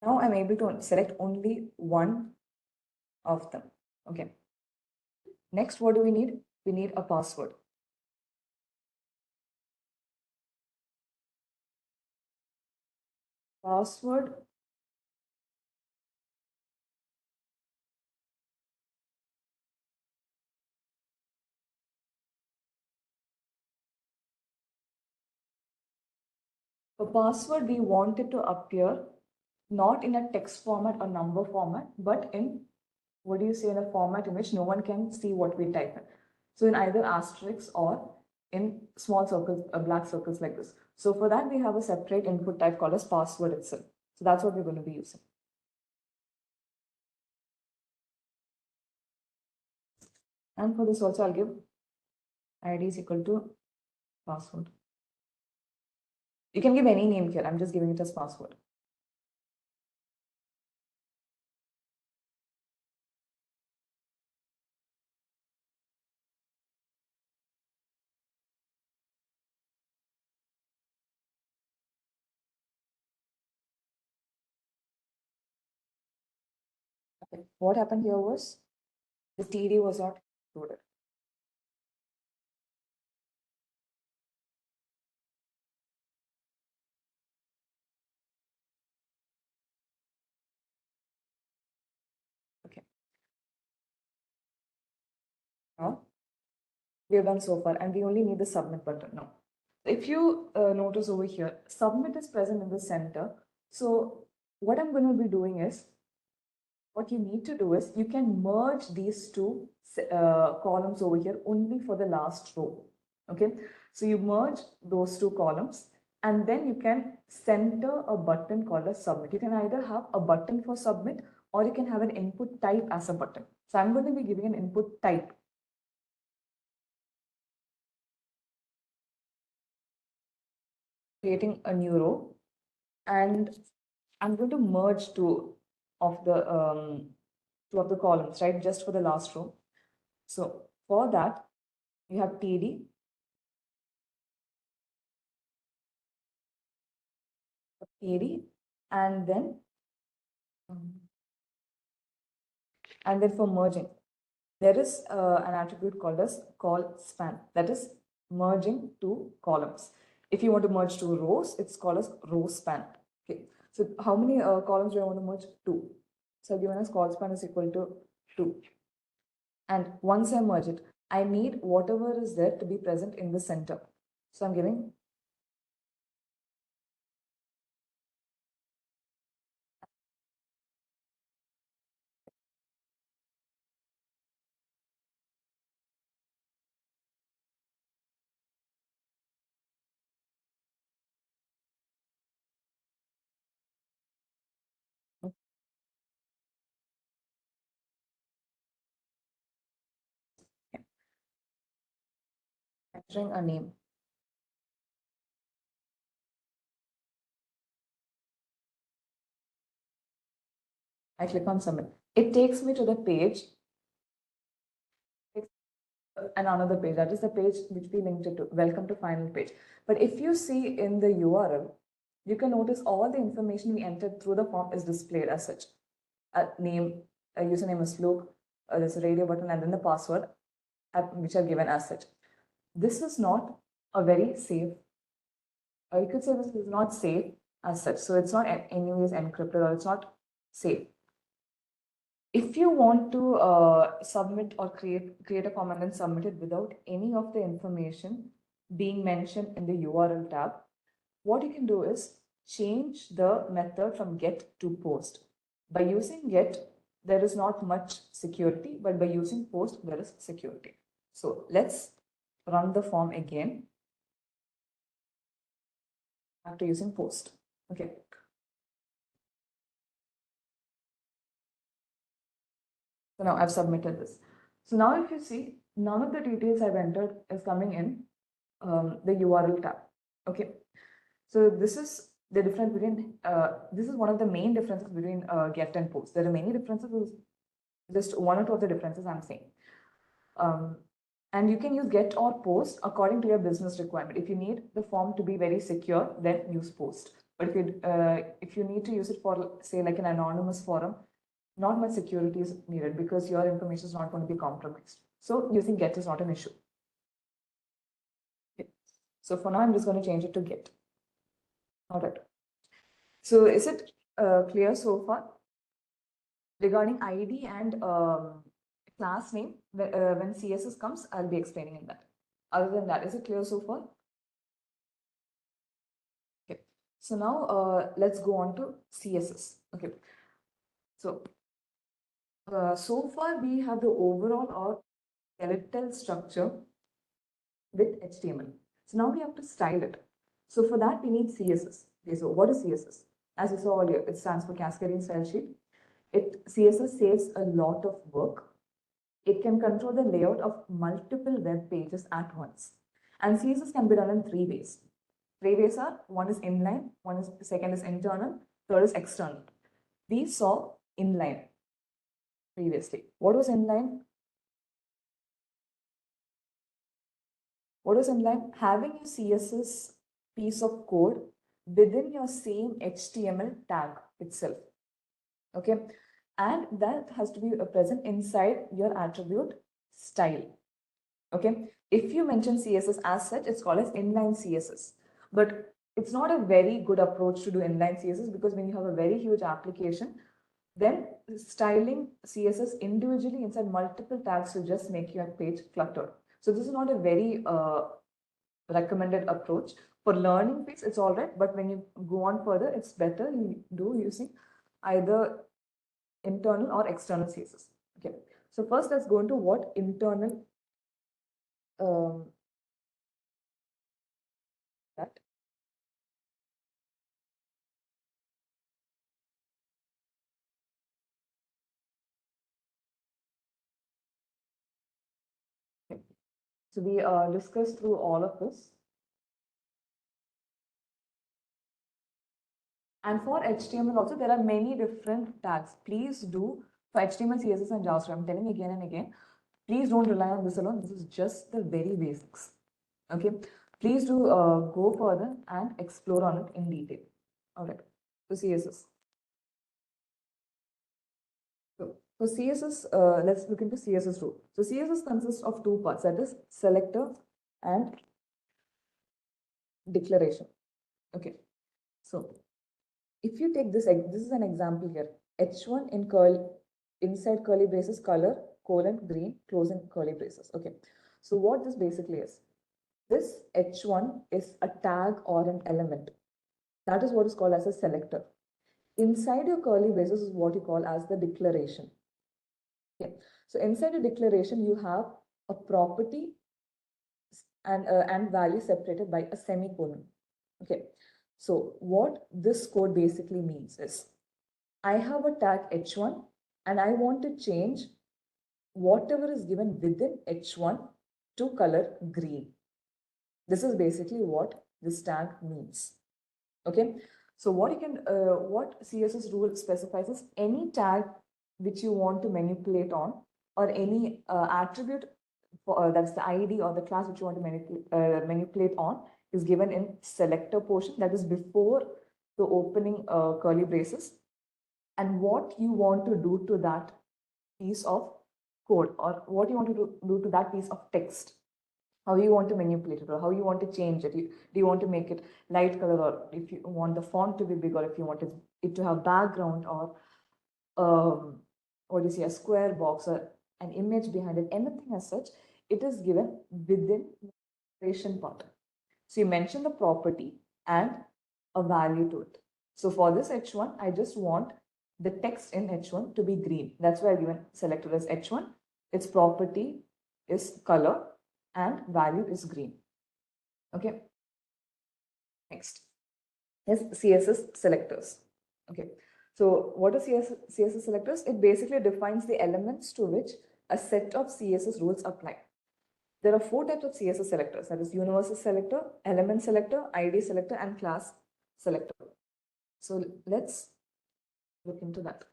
Now I'm able to select only one of them. Okay. Next, what do we need? We need a password. Password. For password, we want it to appear not in a text format or number format, but in, what do you say, in a format in which no one can see what we type in. So in either asterisks or in small circles, black circles like this. So for that, we have a separate input type called as password itself. So that's what we're going to be using. And for this also, I'll give ID is equal to password. You can give any name here. I'm just giving it as password. Okay. What happened here was the TD was not included. Okay. Now we have done so far, and we only need the submit button now. If you notice over here, submit is present in the center. So what I'm going to be doing is, what you need to do is, you can merge these two columns over here only for the last row. Okay, so you merge those two columns And then you can center a button called a submit. You can either have a button for submit or you can have an input type as a button. So I'm going to be giving an input type. Creating a new row, and I'm going to merge two of the columns, right? Just for the last row. So for that, you have TD, and then for merging, there is an attribute called as call span, that is merging two columns. If you want to merge two rows, it's called as row span. Okay, so how many columns do I want to merge? Two. So given as call span is equal to 2. And once I merge it, I need whatever is there to be present in the center. So I'm giving entering a name. I click on submit. It takes me to the page and another page. That is the page which we linked it to. Welcome to final page. But if you see in the URL, you can notice all the information we entered through the form is displayed as such. A name, a username is Luke, there's a radio button, and then the password, which are given as such. This is not a very safe, or you could say this is not safe as such. So it's not anyways encrypted, or it's not safe. If you want to submit or create a form and then submit it without any of the information being mentioned in the URL tab, what you can do is change the method from get to post. By using get, there is not much security, but by using post, there is security. So let's run the form again after using post. Okay. So now I've submitted this. So now if you see, none of the details I've entered is coming in the URL tab. Okay. So this is the difference between, this is one of the main differences between get and post. There are many differences, just one or two of the differences I'm saying. And you can use get or post according to your business requirement. If you need the form to be very secure, then use post. But if you need to use it for, say, like an anonymous forum, not much security is needed because your information is not going to be compromised. So using get is not an issue. Okay. So for now, I'm just going to change it to get. All right. So is it clear so far? Regarding ID and class name, when CSS comes, I'll be explaining in that. Other than that, is it clear so far? Okay. So now let's go on to CSS. Okay. So so far we have the overall or skeletal structure with HTML. So now we have to style it. So for that, we need CSS. Okay, so what is CSS? As you saw earlier, it stands for Cascading Style Sheet. CSS saves a lot of work. It can control the layout of multiple web pages at once. And CSS can be done in 3 ways. 3 ways are, one is inline, second is internal, third is external. We saw inline previously. What was inline? What was inline? Having a CSS piece of code within your same HTML tag itself. Okay, and that has to be present inside your attribute style. Okay, if you mention CSS as such, it's called as inline CSS, but it's not a very good approach to do inline CSS because when you have a very huge application, then styling CSS individually inside multiple tags will just make your page cluttered. So this is not a very recommended approach. For learning phase, it's all right, but when you go on further, it's better you do using either internal or external CSS. Okay, so first let's go into what internal that So we discussed through all of this. And for HTML also, there are many different tags. Please do, for HTML, CSS, and JavaScript, I'm telling again and again, please don't rely on this alone. This is just the very basics. Okay. Please do go further and explore on it in detail. All right. So CSS. So for CSS, let's look into CSS rule. So CSS consists of two parts, that is selector and declaration. Okay. So if you take this is an example here. H1 in inside curly braces, color, green, closing curly braces. Okay. So what this basically is, this H1 is a tag or an element. That is what is called as a selector. Inside your curly braces is what you call as the declaration. Okay. So inside a declaration, you have a property and value separated by a semicolon. Okay. So what this code basically means is, I have a tag H1 and I want to change whatever is given within H1 to color green. This is basically what this tag means. Okay. So what what CSS rule specifies is any tag which you want to manipulate on, or any attribute that's the ID or the class which you want to manipulate on, is given in selector portion, that is before the opening curly braces, and what you want to do to that piece of code, or what you want to do to that piece of text, how you want to manipulate it, or how you want to change it. Do you want to make it light color, or if you want the font to be big, or if you want it to have background, or what do you see, a square box or an image behind it, anything as such, it is given within the declaration part. So you mention the property and a value to it. So for this H1, I just want the text in H1 to be green. That's why I've given selected as H1. Its property is color and value is green. Okay. Next is CSS selectors. Okay. So what are CSS selectors? It basically defines the elements to which a set of CSS rules apply. There are 4 types of CSS selectors, that is universal selector, element selector, ID selector, and class selector. So let's look into that.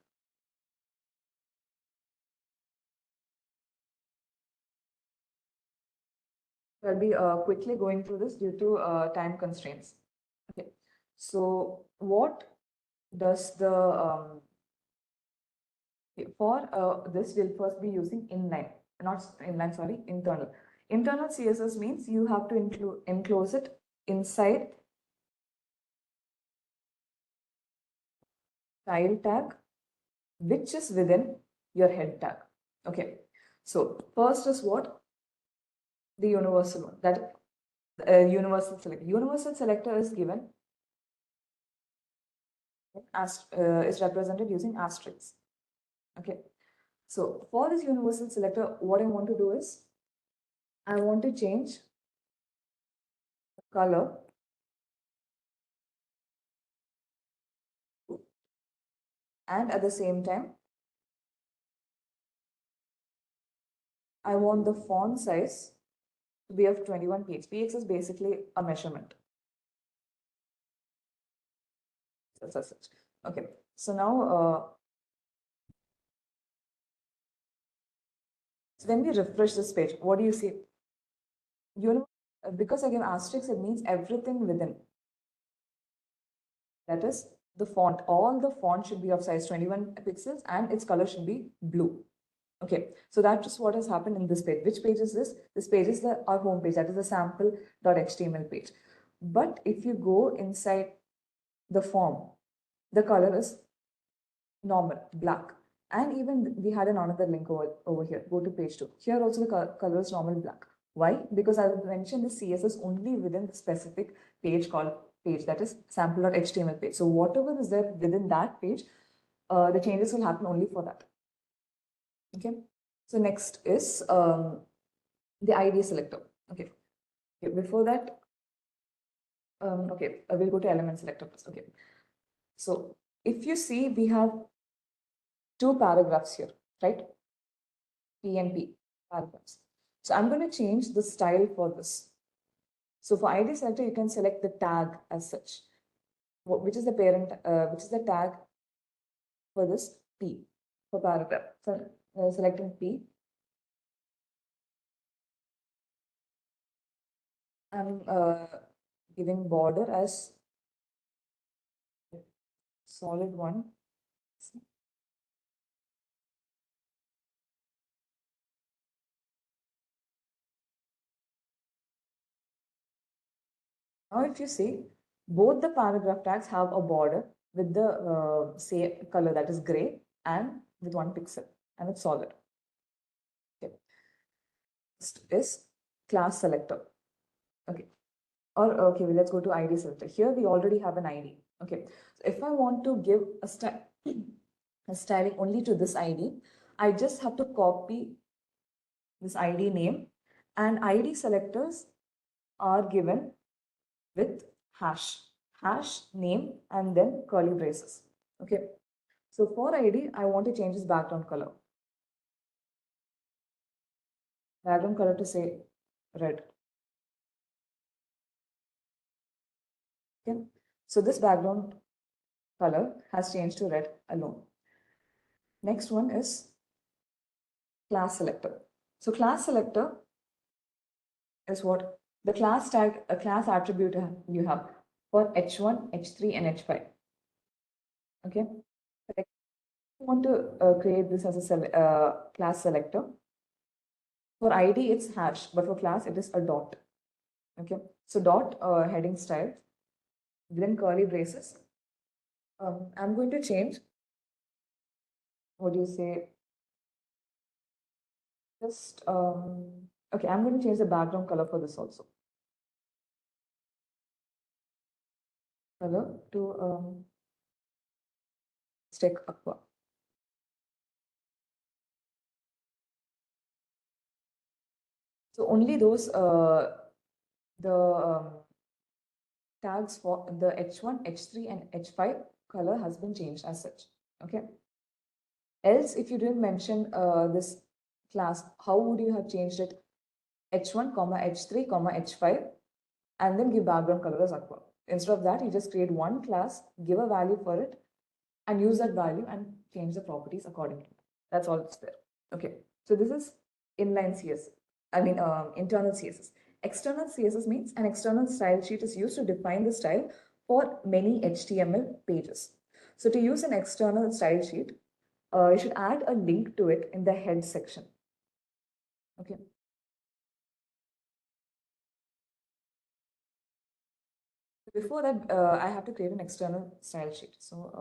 I'll be quickly going through this due to time constraints. Okay. So what does the for this, we'll first be using inline, not inline, sorry, internal. Internal CSS means you have to enclose it inside style tag, which is within your head tag. Okay. So first is what? The universal one, that universal selector. Universal selector is given as is represented using asterisks. Okay. So for this universal selector, what I want to do is, I want to change the color and at the same time, I want the font size to be of 21 px. Px is basically a measurement. Such. Okay. So now, so when we refresh this page, what do you see? Because I give asterisks, it means everything within. That is the font. All the font should be of size 21 pixels and its color should be blue. Okay, so that's just what has happened in this page. Which page is this? This page is our home page. That is the sample.html page. But if you go inside the form, the color is normal, black. And even we had another link over here. Go to page 2. Here also the color is normal black. Why? Because I mentioned the CSS only within the specific page called page, that is sample.html page. So whatever is there within that page, the changes will happen only for that. Okay. So next is the ID selector. Okay. Before that, we'll go to element selector first. Okay. So if you see, we have 2 paragraphs here, right? P and P paragraphs. So I'm going to change the style for this. So for ID selector, you can select the tag as such, which is the parent, which is the tag for this P for paragraph. So selecting P. I'm giving border as solid one. Now, if you see, both the paragraph tags have a border with the same color, that is gray, and with 1 pixel, and it's solid. Okay. Next is class selector. Okay. Or okay, well, let's go to ID selector. Here we already have an ID. Okay. So if I want to give a styling only to this ID, I just have to copy this ID name, and ID selectors are given with hash name and then curly braces. Okay. So for ID, I want to change this background color. Background color to say red. Okay. So this background color has changed to red alone. Next one is class selector. So class selector is what the class tag, a class attribute you have for H1, H3, and H5. Okay. I want to create this as a class selector. For ID, it's hash, but for class, it is a dot. Okay. So dot heading style, then curly braces. I'm going to change, what do you say? Just, okay, I'm going to change the background color for this also. Color to stick aqua. So only those, the tags for the H1, H3, and H5 color has been changed as such. Okay. Else, if you didn't mention this class, how would you have changed it? H1, H3, H5, and then give background color as aqua. Instead of that, you just create one class, give a value for it, and use that value and change the properties accordingly. That's all it's there. Okay. So this is inline CSS. I mean, internal CSS. External CSS means an external style sheet is used to define the style for many HTML pages. So to use an external style sheet, you should add a link to it in the head section. Okay. Before that, I have to create an external style sheet. So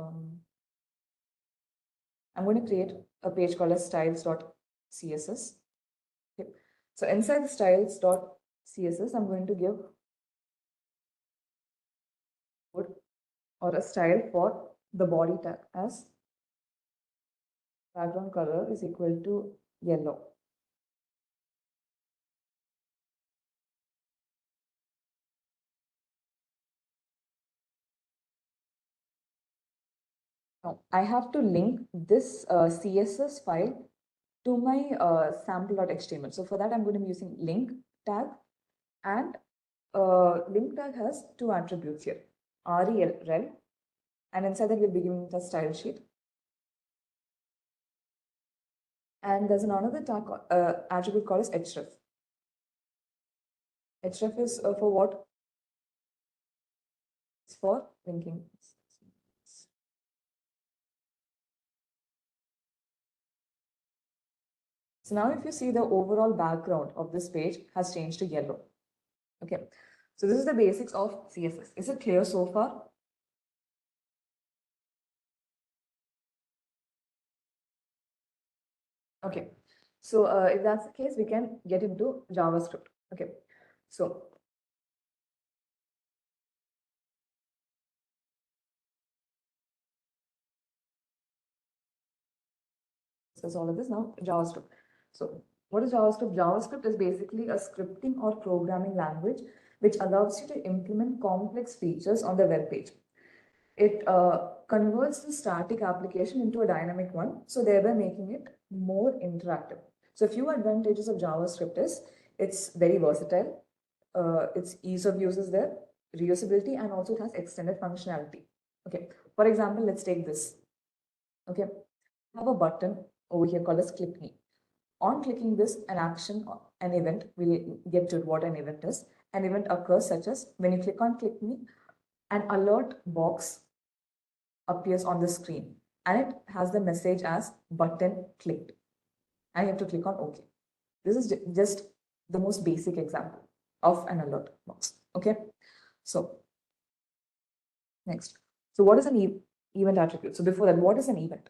I'm going to create a page called as styles.css. Okay. So inside the styles.css, I'm going to give code or a style for the body tag as background color is equal to yellow. Now, I have to link this CSS file to my sample.html. So for that, I'm going to be using link tag, and link tag has two attributes here, rel, and inside that we'll be giving the style sheet. And there's another tag attribute called as href. Href is for what? It's for linking. So now if you see, the overall background of this page has changed to yellow. Okay. So this is the basics of CSS. Is it clear so far? Okay. So if that's the case, we can get into JavaScript. Okay. So says all of this now, JavaScript. So what is JavaScript? JavaScript is basically a scripting or programming language which allows you to implement complex features on the web page. It converts the static application into a dynamic one, so thereby making it more interactive. So a few advantages of JavaScript is it's very versatile. Its ease of use is there, reusability, and also it has extended functionality. Okay, for example, let's take this. Okay, I have a button over here called as click me. On clicking this, an action, an event, we'll get to what an event is. An event occurs such as when you click on click me, an alert box appears on the screen and it has the message as button clicked. And you have to click on OK. This is just the most basic example of an alert box. Okay. So next. So what is an event attribute? So before that, what is an event?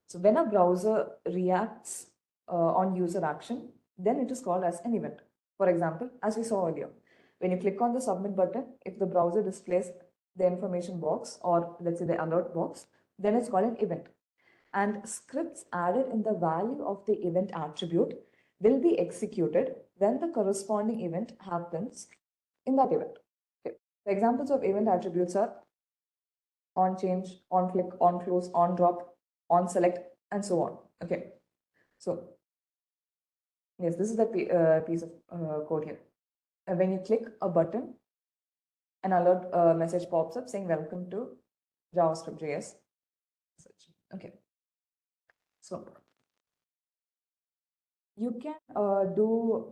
So when a browser reacts on user action, then it is called as an event. For example, as we saw earlier, when you click on the submit button, if the browser displays the information box or let's say the alert box, then it's called an event. And scripts added in the value of the event attribute will be executed when the corresponding event happens in that event. Okay. The examples of event attributes are on change, on click, on close, on drop, on select, and so on. Okay. So yes, this is the piece of code here. When you click a button, an alert message pops up saying welcome to JavaScript JS. Okay. So you can do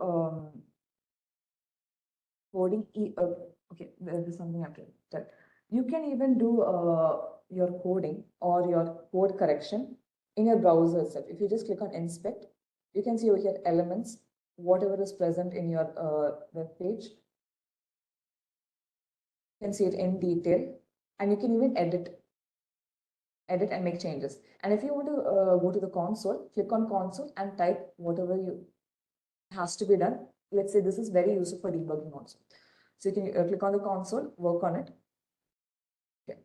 coding. Okay, there is something I have to tell. You can even do your coding or your code correction in your browser itself. If you just click on inspect, you can see over here elements, whatever is present in your web page. You can see it in detail, and you can even edit and make changes. And if you want to go to the console, click on console and type whatever you has to be done. Let's say this is very useful for debugging also. So you can click on the console, work on it. Okay.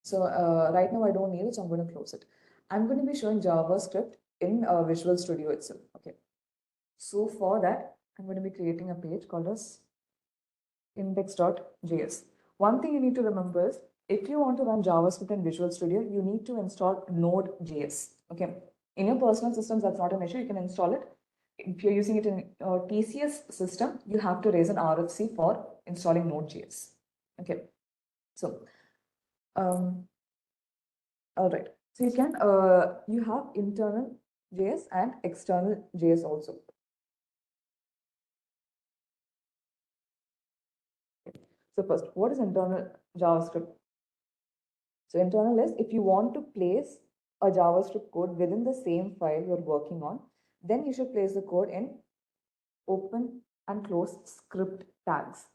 So right now I don't need it, so I'm going to close it. I'm going to be showing JavaScript in Visual Studio itself. Okay. So for that, I'm going to be creating a page called as index.js. One thing you need to remember is if you want to run JavaScript in Visual Studio, you need to install Node.js. Okay. In your personal systems, that's not an issue. You can install it. If you're using it in TCS system, you have to raise an RFC for installing Node.js. Okay. So, all right. So you can you have internal JS and external JS also. So first, what is internal JavaScript? So internal is if you want to place a JavaScript code within the same file you're working on, then you should place the code in open and close script tags.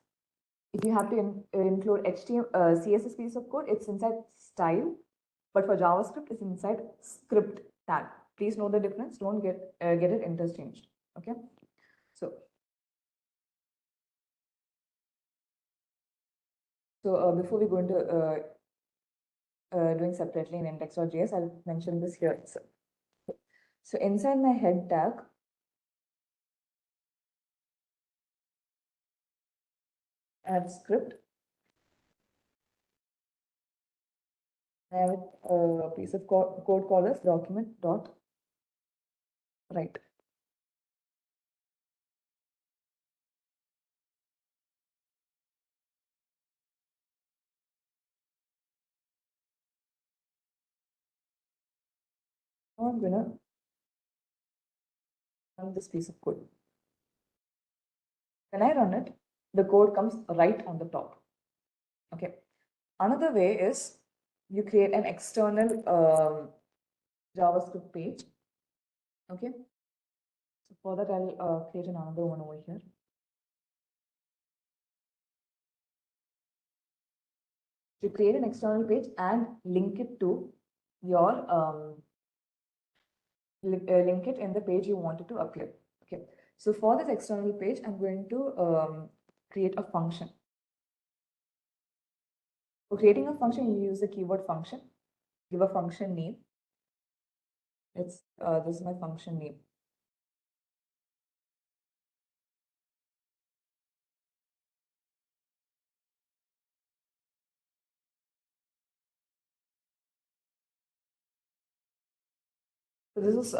If you have to include HTML, CSS piece of code, it's inside style, but for JavaScript, it's inside script tag. Please know the difference. Don't get it interchanged. Okay. So before we go into doing separately in index.js, I'll mention this here itself. So inside my head tag, I have script. I have a piece of code called as document.write. Now I'm gonna run this piece of code. When I run it, the code comes right on the top. Okay. Another way is you create an external JavaScript page. Okay. So for that, I'll create another one over here. To create an external page and link it to your link it in the page you wanted to appear. Okay. So for this external page, I'm going to create a function. For creating a function, you use the keyword function. Give a function name. It's this is my function name. So this is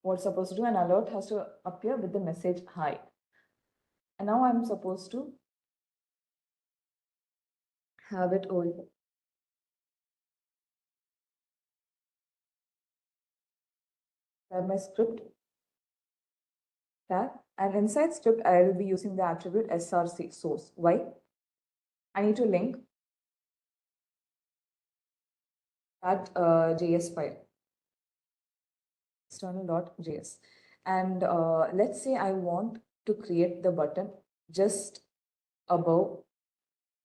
what's supposed to do. An alert has to appear with the message hi. And now I'm supposed to have it over here. I have my script tag, and inside script I will be using the attribute src source. Why? I need to link that JS file, external.js. And let's say I want to create the button just above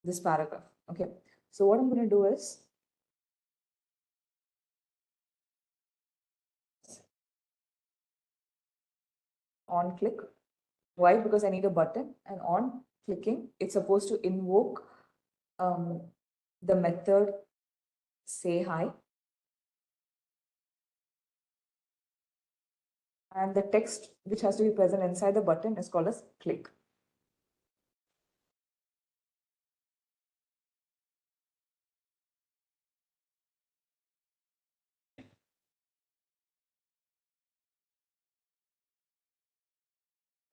this paragraph. Okay, so what I'm going to do is on click. Why? Because I need a button, and on clicking, it's supposed to invoke the method say hi, and the text which has to be present inside the button is called as click.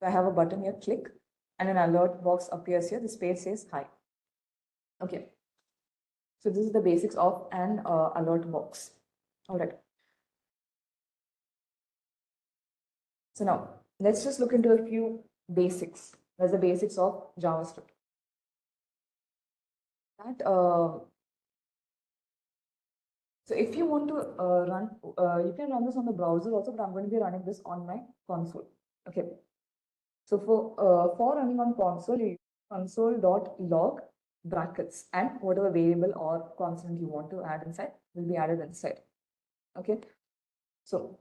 So I have a button here, click, and an alert box appears here. The space says hi. Okay. So this is the basics of an alert box. All right. So now let's just look into a few basics. There's the basics of JavaScript. That so if you want to run, you can run this on the browser also, but I'm going to be running this on my console. Okay. So for running on console, you use console.log brackets, and whatever variable or constant you want to add inside will be added inside. Okay. So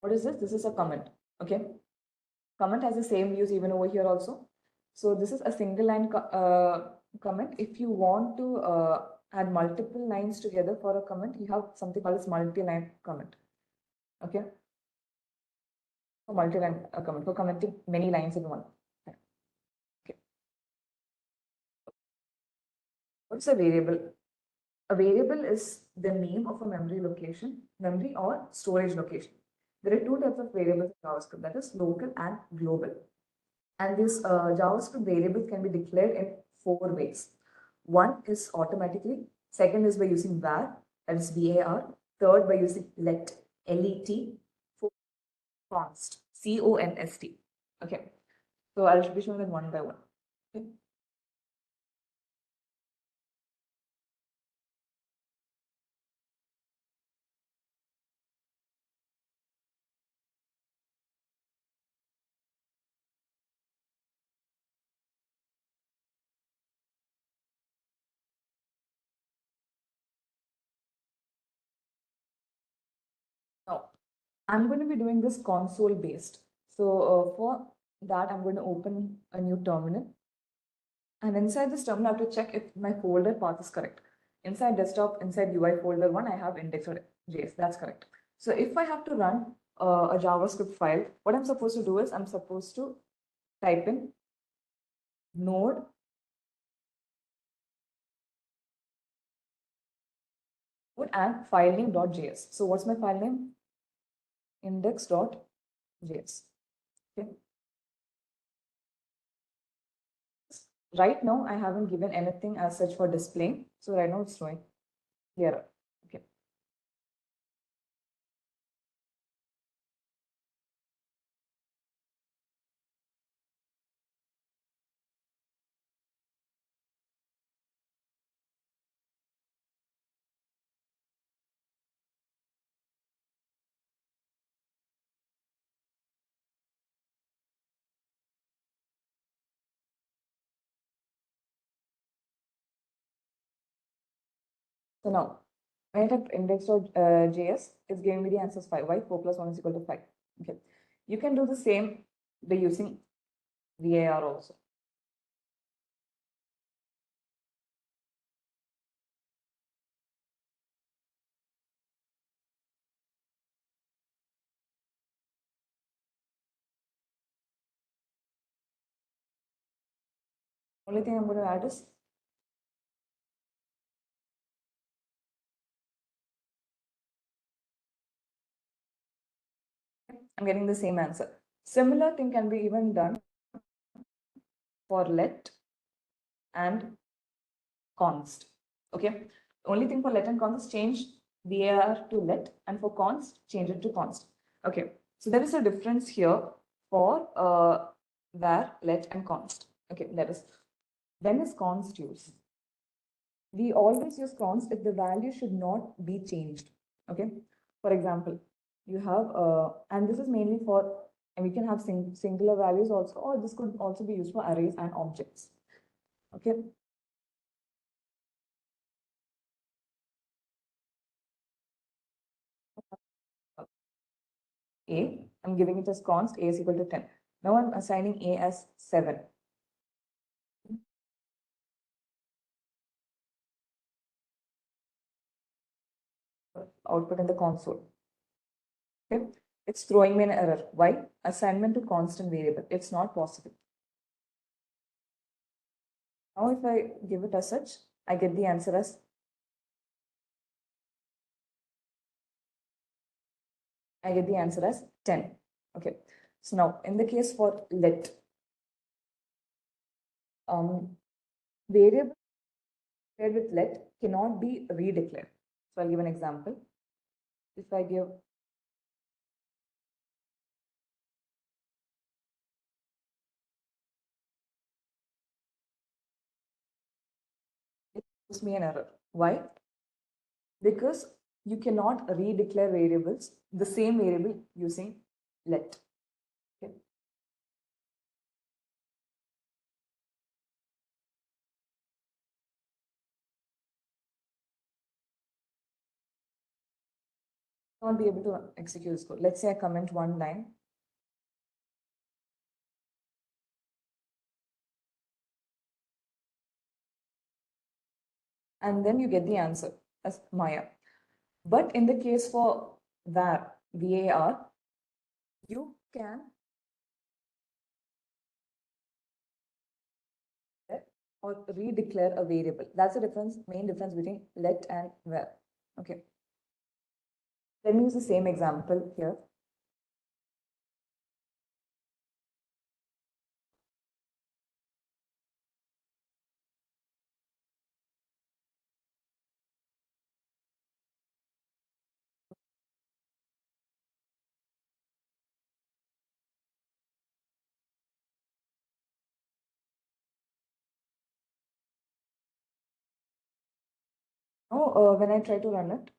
what is this? This is a comment. Okay. Comment has the same use even over here also. So this is a single line comment. If you want to add multiple lines together for a comment, you have something called as multi-line comment. Okay. For multi-line comment, for commenting many lines in one. Okay. What's a variable? A variable is the name of a memory location, memory or storage location. There are two types of variables in JavaScript, that is local and global. And these JavaScript variables can be declared in four ways. One is automatically, second is by using var, that is var, third by using let, let, fourth const, const. Okay, so I'll be showing them one by one. Okay. Now, I'm going to be doing this console based. So for that, I'm going to open a new terminal. And inside this terminal, I have to check if my folder path is correct. Inside desktop, inside UI folder 1, I have index.js. That's correct. So if I have to run a JavaScript file, what I'm supposed to do is I'm supposed to type in node and file name.js. So what's my file name? Index.js. Okay. Right now, I haven't given anything as such for displaying. So right now it's showing error. Okay. So now, when I type index.js, it's giving me the answers 5. Why? 4 plus 1 is equal to 5. Okay. You can do the same by using var also. Only thing I'm going to add is I'm getting the same answer. Similar thing can be even done for let and const. Okay. Only thing for let and const is change var to let, and for const, change it to const. Okay. So there is a difference here for var, let, and const. Okay. That is, when is const used? We always use const if the value should not be changed. Okay. For example, you have, and this is mainly for, and we can have singular values also, or this could also be used for arrays and objects. Okay. A, I'm giving it as const, A is equal to 10. Now I'm assigning A as 7. Output in the console. Okay. It's throwing me an error. Why? Assignment to constant variable. It's not possible. Now if I give it as such, I get the answer as 10. Okay. So now in the case for let, variable paired with let cannot be redeclared. So I'll give an example. If I give it gives me an error. Why? Because you cannot redeclare variables, the same variable using let. Okay. Not be able to execute this code. Let's say I comment one line. And then you get the answer as Maya. But in the case for var, VAR, you can or redeclare a variable. That's the difference, main difference between let and var. Okay. Let me use the same example here. Now, when I try to run it,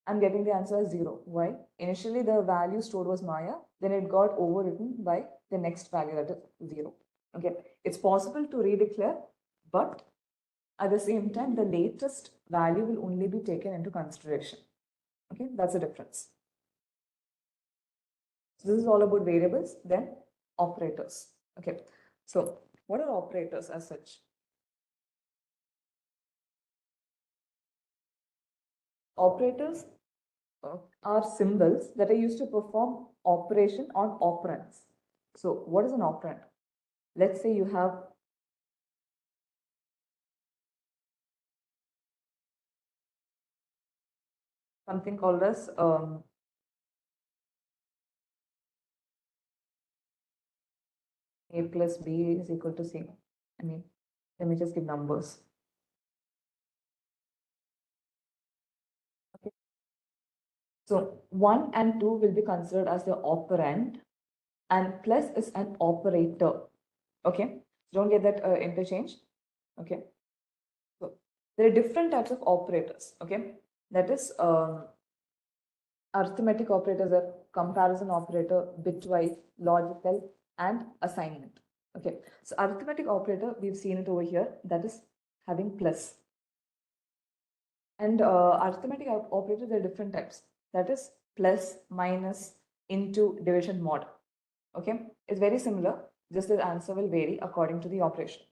I'm getting the answer as 0. Why? Initially, the value stored was Maya, then it got overwritten by the next value, that is 0. Okay, it's possible to redeclare, but at the same time, the latest value will only be taken into consideration. Okay, that's the difference. So this is all about variables, then operators. Okay, so what are operators as such? Operators are symbols that are used to perform operation on operands. So what is an operand? Let's say you have something called as A plus B is equal to C. I mean, let me just give numbers. Okay. So 1 and 2 will be considered as the operand, and plus is an operator. Okay. Don't get that interchange. Okay. So there are different types of operators. Okay. That is arithmetic operators are comparison operator, bitwise, logical, and assignment. Okay, so arithmetic operator, we've seen it over here, that is having plus. And arithmetic operators, there are different types. That is plus, minus, into, division, mod. Okay, it's very similar, just the answer will vary according to the operation.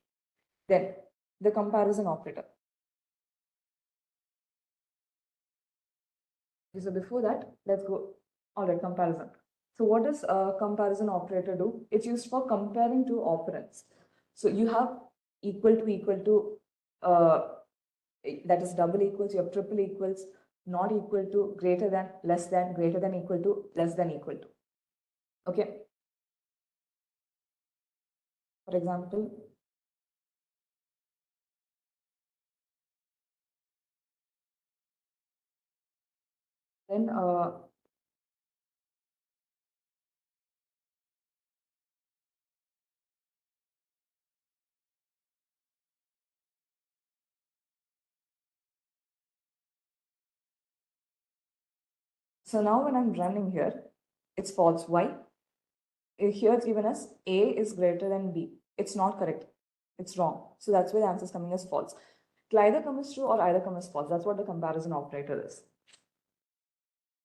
Then the comparison operator. So before that, let's go. All right, comparison. So what does a comparison operator do? It's used for comparing two operands. So you have equal to, that is double equals, you have triple equals. not equal to, greater than, less than, greater than, equal to, less than, equal to. Okay. For example, then so now when I'm running here, it's false. Why? Here it's given as A is greater than B. It's not correct. It's wrong. So that's why the answer is coming as false. It'll either come as true or either come as false. That's what the comparison operator is.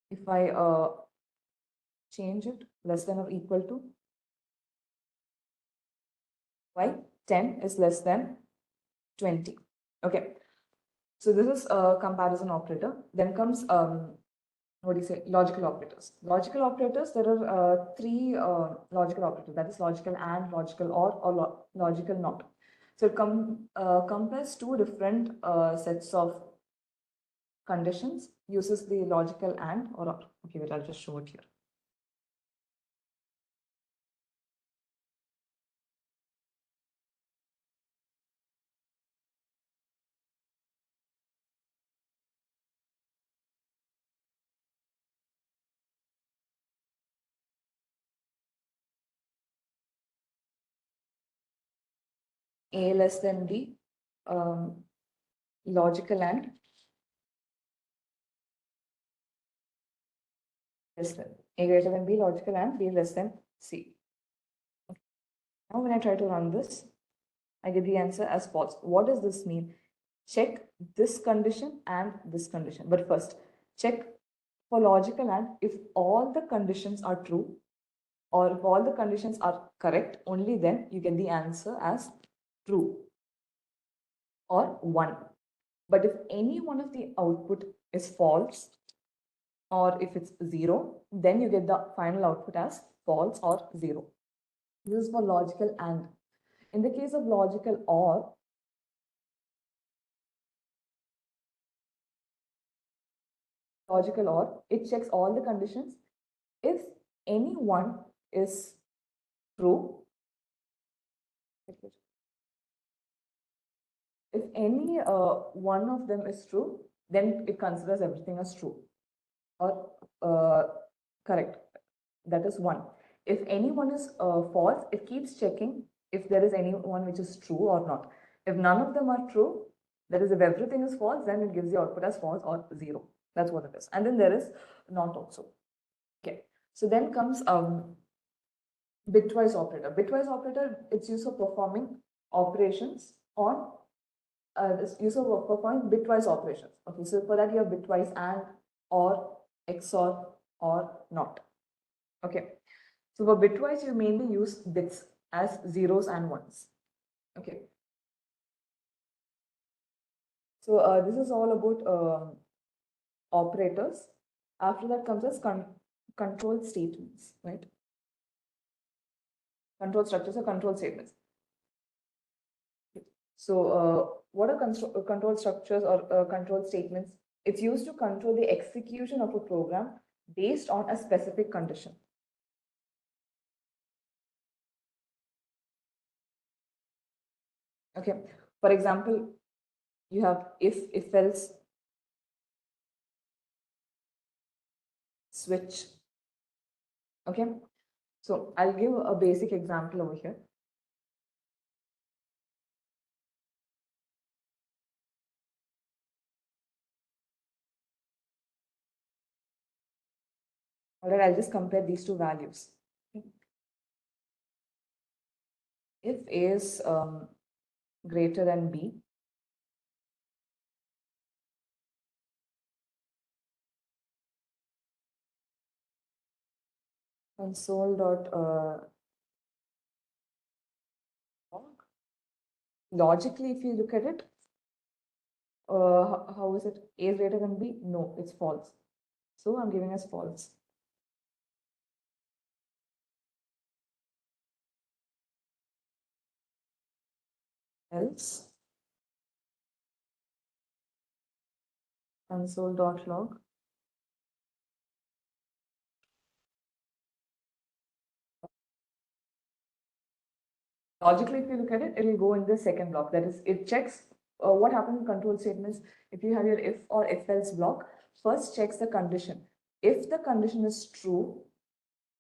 If I change it less than or equal to, why? 10 is less than 20. Okay. So this is a comparison operator. Then comes what do you say? Logical operators. Logical operators, there are three logical operators. That is logical and, logical or logical not. So it compares two different sets of conditions, uses the logical and or. Okay, wait, I'll just show it here. A less than B, logical and less than. A greater than B, logical and B less than C. Now when I try to run this, I get the answer as false. What does this mean? Check this condition and this condition. But first, check for logical and if all the conditions are true or if all the conditions are correct, only then you get the answer as true or 1. But if any one of the output is false or if it's 0, then you get the final output as false or 0. This is for logical and. In the case of logical or, it checks all the conditions. If any one is true, if any one of them is true, then it considers everything as true or correct. That is 1. If any one is false, it keeps checking if there is any one which is true or not. If none of them are true, that is, if everything is false, then it gives the output as false or 0. That's what it is. And then there is not also. Okay. So then comes bitwise operator. Bitwise operator, it's used for performing operations on this use of performing bitwise operations. Okay, so for that you have bitwise and, or, XOR, or not. Okay, so for bitwise you mainly use bits as zeros and ones. Okay, so this is all about operators. After that comes as control statements, right? Control structures or control statements. So what are control structures or control statements? It's used to control the execution of a program based on a specific condition. Okay, for example, you have if else, switch. Okay, so I'll give a basic example over here. All right, I'll just compare these two values. If A is greater than B, console dot log. Logically, if you look at it, how is it? A is greater than B? No, it's false. So I'm giving as false. Else, console.log. Logically, if you look at it, it will go in the second block. That is, it checks what happens in control statements. If you have your if or if else block, first checks the condition. If the condition is true,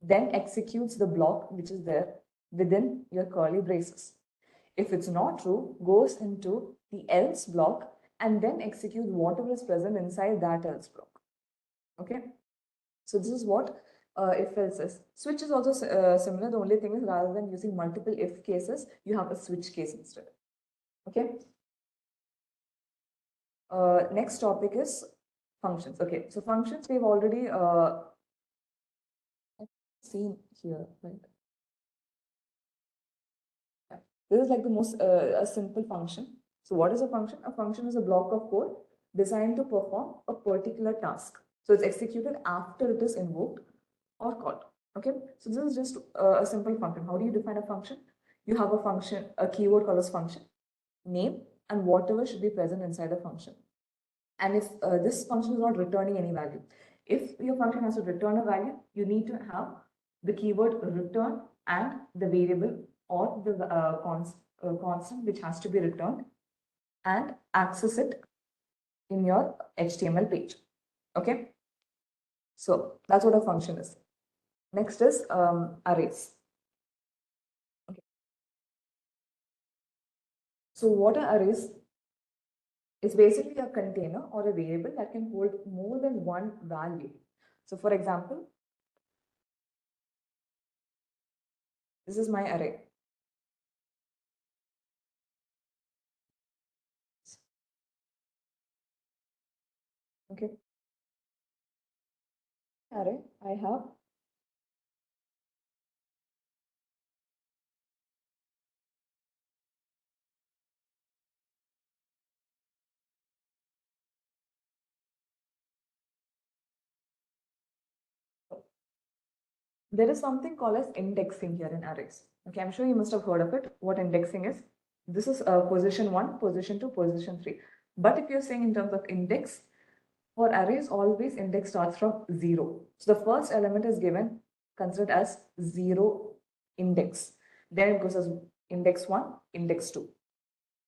then executes the block which is there within your curly braces. If it's not true, goes into the else block and then executes whatever is present inside that else block. Okay. So this is what if else is. Switch is also similar. The only thing is, rather than using multiple if cases, you have a switch case instead. Okay. Next topic is functions. Okay, so functions we've already seen here, right? This is like the most a simple function. So what is a function? A function is a block of code designed to perform a particular task. So it's executed after it is invoked or called. Okay, so this is just a simple function. How do you define a function? You have a function, a keyword called as function, name, and whatever should be present inside a function. And if this function is not returning any value, if your function has to return a value, you need to have the keyword return and the variable or the constant which has to be returned and access it in your HTML page. Okay, so that's what a function is. Next is arrays. Okay. So what are arrays? It's basically a container or a variable that can hold more than one value. So for example, this is my array. Okay. Array, I have there is something called as indexing here in arrays. Okay, I'm sure you must have heard of it. What indexing is? This is position 1, position 2, position 3. But if you're saying in terms of index, for arrays, always index starts from 0. So the first element is given, considered as 0 index. Then it goes as index 1, index 2.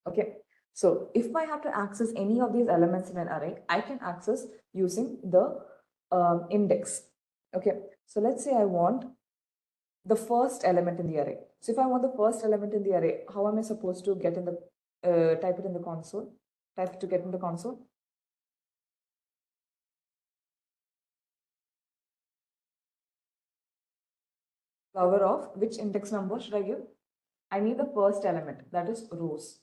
Okay, so if I have to access any of these elements in an array, I can access using the index. Okay, so let's say I want the first element in the array. So if I want the first element in the array, how am I supposed to get in the type it in the console? Type to get in the console. Power of which index number should I give? I need the first element, that is rows.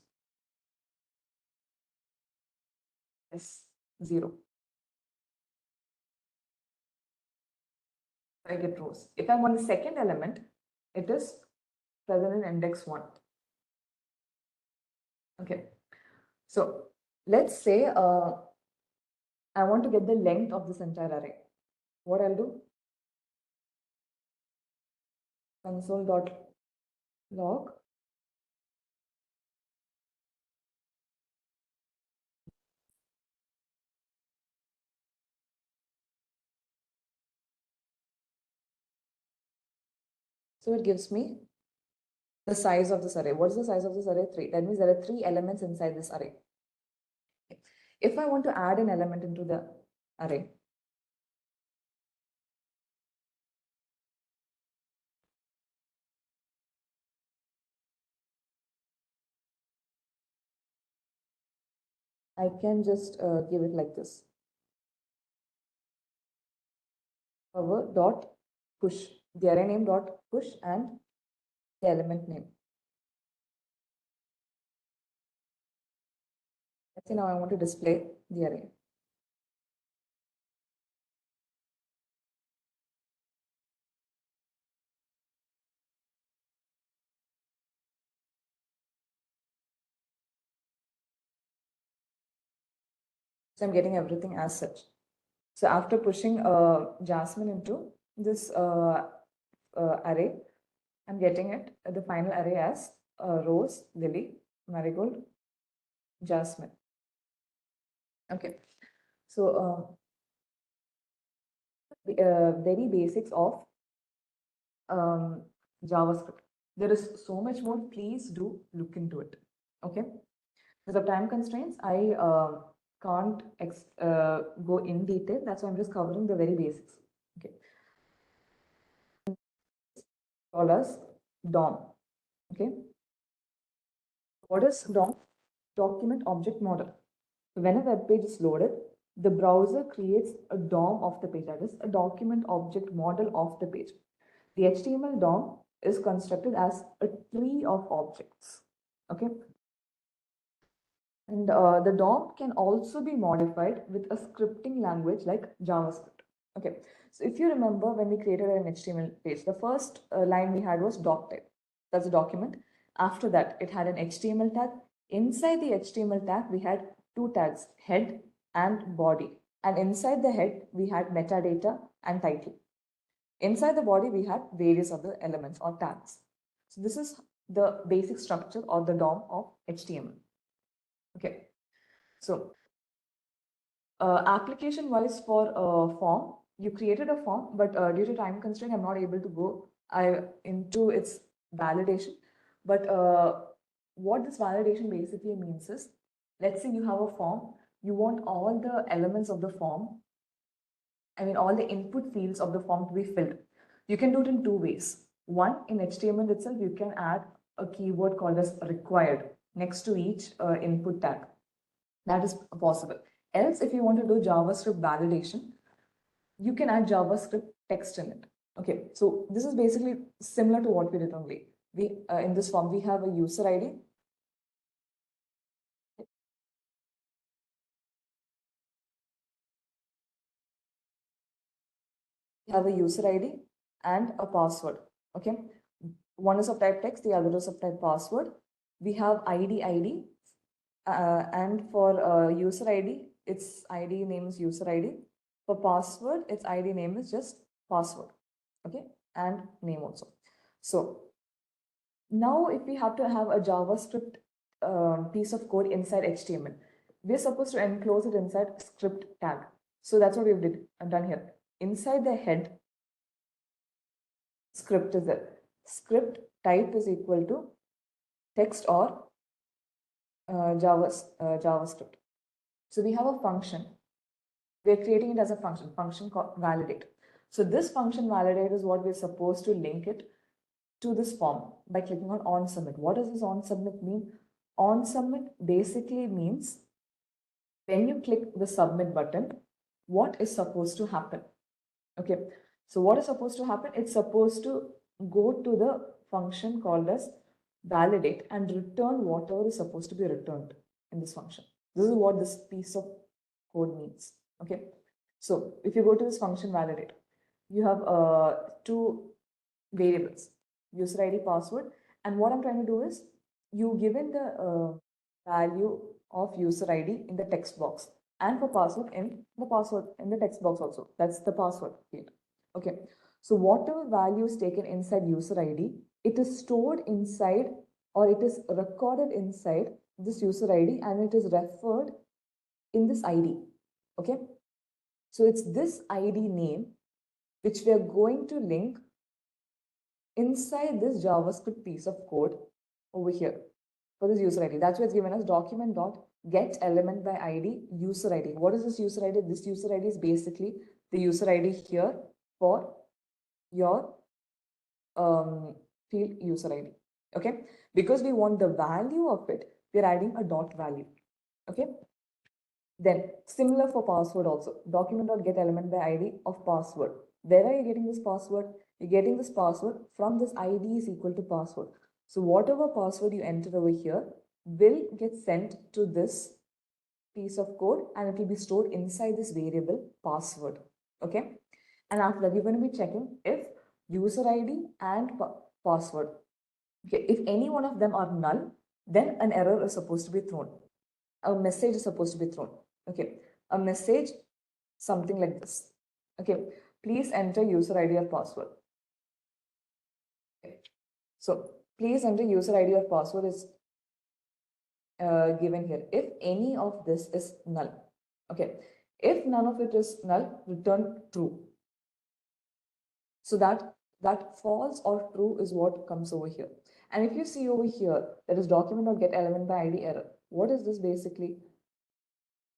Yes, 0. I get rows. If I want the second element, it is present in index 1. Okay, so let's say I want to get the length of this entire array. What I'll do? Console.log. So it gives me the size of this array. What is the size of this array? 3. That means there are 3 elements inside this array. If I want to add an element into the array, I can just give it like this. Power dot push, the array name dot push and the element name. Let's say now I want to display the array. So I'm getting everything as such. So after pushing Jasmine into this array, I'm getting it, the final array as Rose, Lily, Marigold, Jasmine. Okay. So very basics of JavaScript. There is so much more. Please do look into it. Okay. Because of time constraints, I can't go in detail. That's why I'm just covering the very basics. Okay. Call us DOM. Okay. What is DOM? Document Object Model. When a web page is loaded, the browser creates a DOM of the page, that is a document object model of the page. The HTML DOM is constructed as a tree of objects. Okay. And the DOM can also be modified with a scripting language like JavaScript. Okay. So if you remember when we created an HTML page, the first line we had was doc type. That's a document. After that, it had an HTML tag. Inside the HTML tag, we had two tags, head and body. And inside the head, we had metadata and title. Inside the body, we had various other elements or tags. So this is the basic structure or the DOM of HTML. Okay. So application wise for a form, you created a form, but due to time constraint, I'm not able to go into its validation. But what this validation basically means is, let's say you have a form, you want all the elements of the form, I mean, all the input fields of the form to be filled. You can do it in two ways. One, in HTML itself, you can add a keyword called as required next to each input tag. That is possible. Else, if you want to do JavaScript validation, you can add JavaScript text in it. Okay, so this is basically similar to what we did only. We in this form, we have a user ID. We have a user ID and a password. Okay, one is of type text, the other is of type password. We have ID, and for user ID, its ID name is user ID. For password, its ID name is just password. Okay, and name also. So now if we have to have a JavaScript piece of code inside HTML, we're supposed to enclose it inside script tag. So that's what we've done here. Inside the head, script is there. Script type is equal to text or JavaScript. So we have a function. We're creating it as a function called validate. So this function validate is what we're supposed to link it to this form by clicking on submit. What does this on submit mean? On submit basically means when you click the submit button, what is supposed to happen? Okay, so what is supposed to happen? It's supposed to go to the function called as validate and return whatever is supposed to be returned in this function. This is what this piece of code means. Okay, so if you go to this function validate, you have two variables, user ID, password. And what I'm trying to do is you given the value of user ID in the text box and for password in the text box also. That's the password field. Okay. So whatever value is taken inside user ID, it is stored inside or it is recorded inside this user ID and it is referred in this ID. Okay. So it's this ID name which we are going to link inside this JavaScript piece of code over here for this user ID. That's why it's given as document.get element by ID user ID. What is this user ID? This user ID is basically the user ID here for your field user ID. Okay, because we want the value of it, we're adding a dot value. Okay, then similar for password also, document.get element by ID of password. Where are you getting this password? You're getting this password from this ID is equal to password. So whatever password you enter over here will get sent to this piece of code and it will be stored inside this variable password. Okay. And after that, you're going to be checking if user ID and password. Okay. If any one of them are null, then an error is supposed to be thrown. A message is supposed to be thrown. Okay. A message, something like this. Okay. Please enter user ID or password. Okay. So please enter user ID or password is given here. If any of this is null. Okay. If none of it is null, return true. So that false or true is what comes over here. And if you see over here, there is document.getElementById error. What is this basically?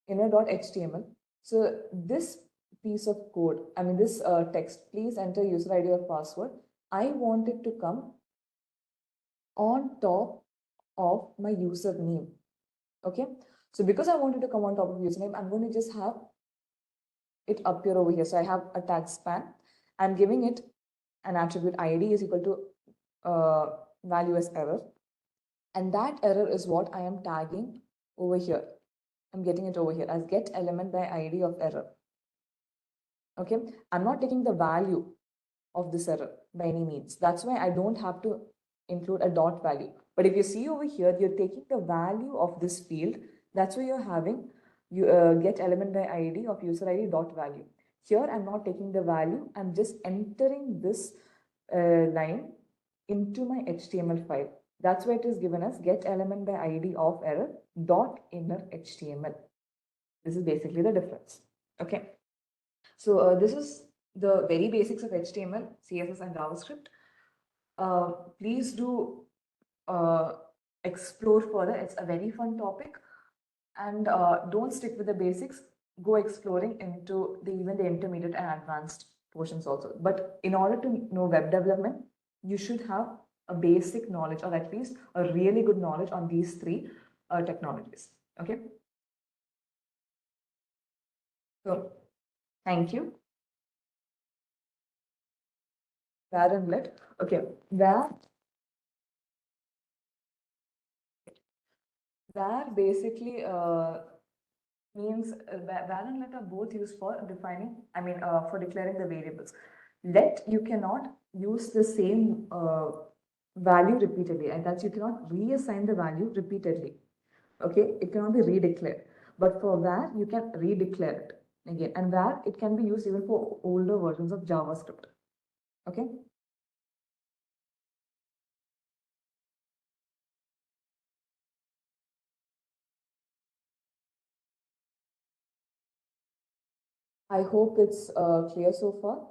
Inner.html. So this piece of code, I mean this text, please enter user ID or password. I want it to come on top of my username. Okay. So because I want it to come on top of username, I'm going to just have it appear over here. So I have a tag span. I'm giving it an attribute ID is equal to value as error. And that error is what I am tagging over here. I'm getting it over here as get element by ID of error. Okay, I'm not taking the value of this error by any means. That's why I don't have to include a dot value. But if you see over here, you're taking the value of this field. That's why you're having you get element by ID of user ID dot value. Here, I'm not taking the value. I'm just entering this line into my HTML file. That's why it is given as get element by ID of error dot inner HTML. This is basically the difference. Okay. So this is the very basics of HTML, CSS, and JavaScript. Please do explore further. It's a very fun topic, and don't stick with the basics. Go exploring into even the intermediate and advanced portions also. But in order to know web development, you should have a basic knowledge, or at least a really good knowledge on these three technologies. Okay. So thank you. Where and let. Okay. Where basically means var and let are both used for defining, for declaring the variables. Let, you cannot use the same value repeatedly, and that's you cannot reassign the value repeatedly. Okay, it cannot be redeclared. But for var, you can redeclare it again, and var it can be used even for older versions of JavaScript. Okay. I hope it's clear so far.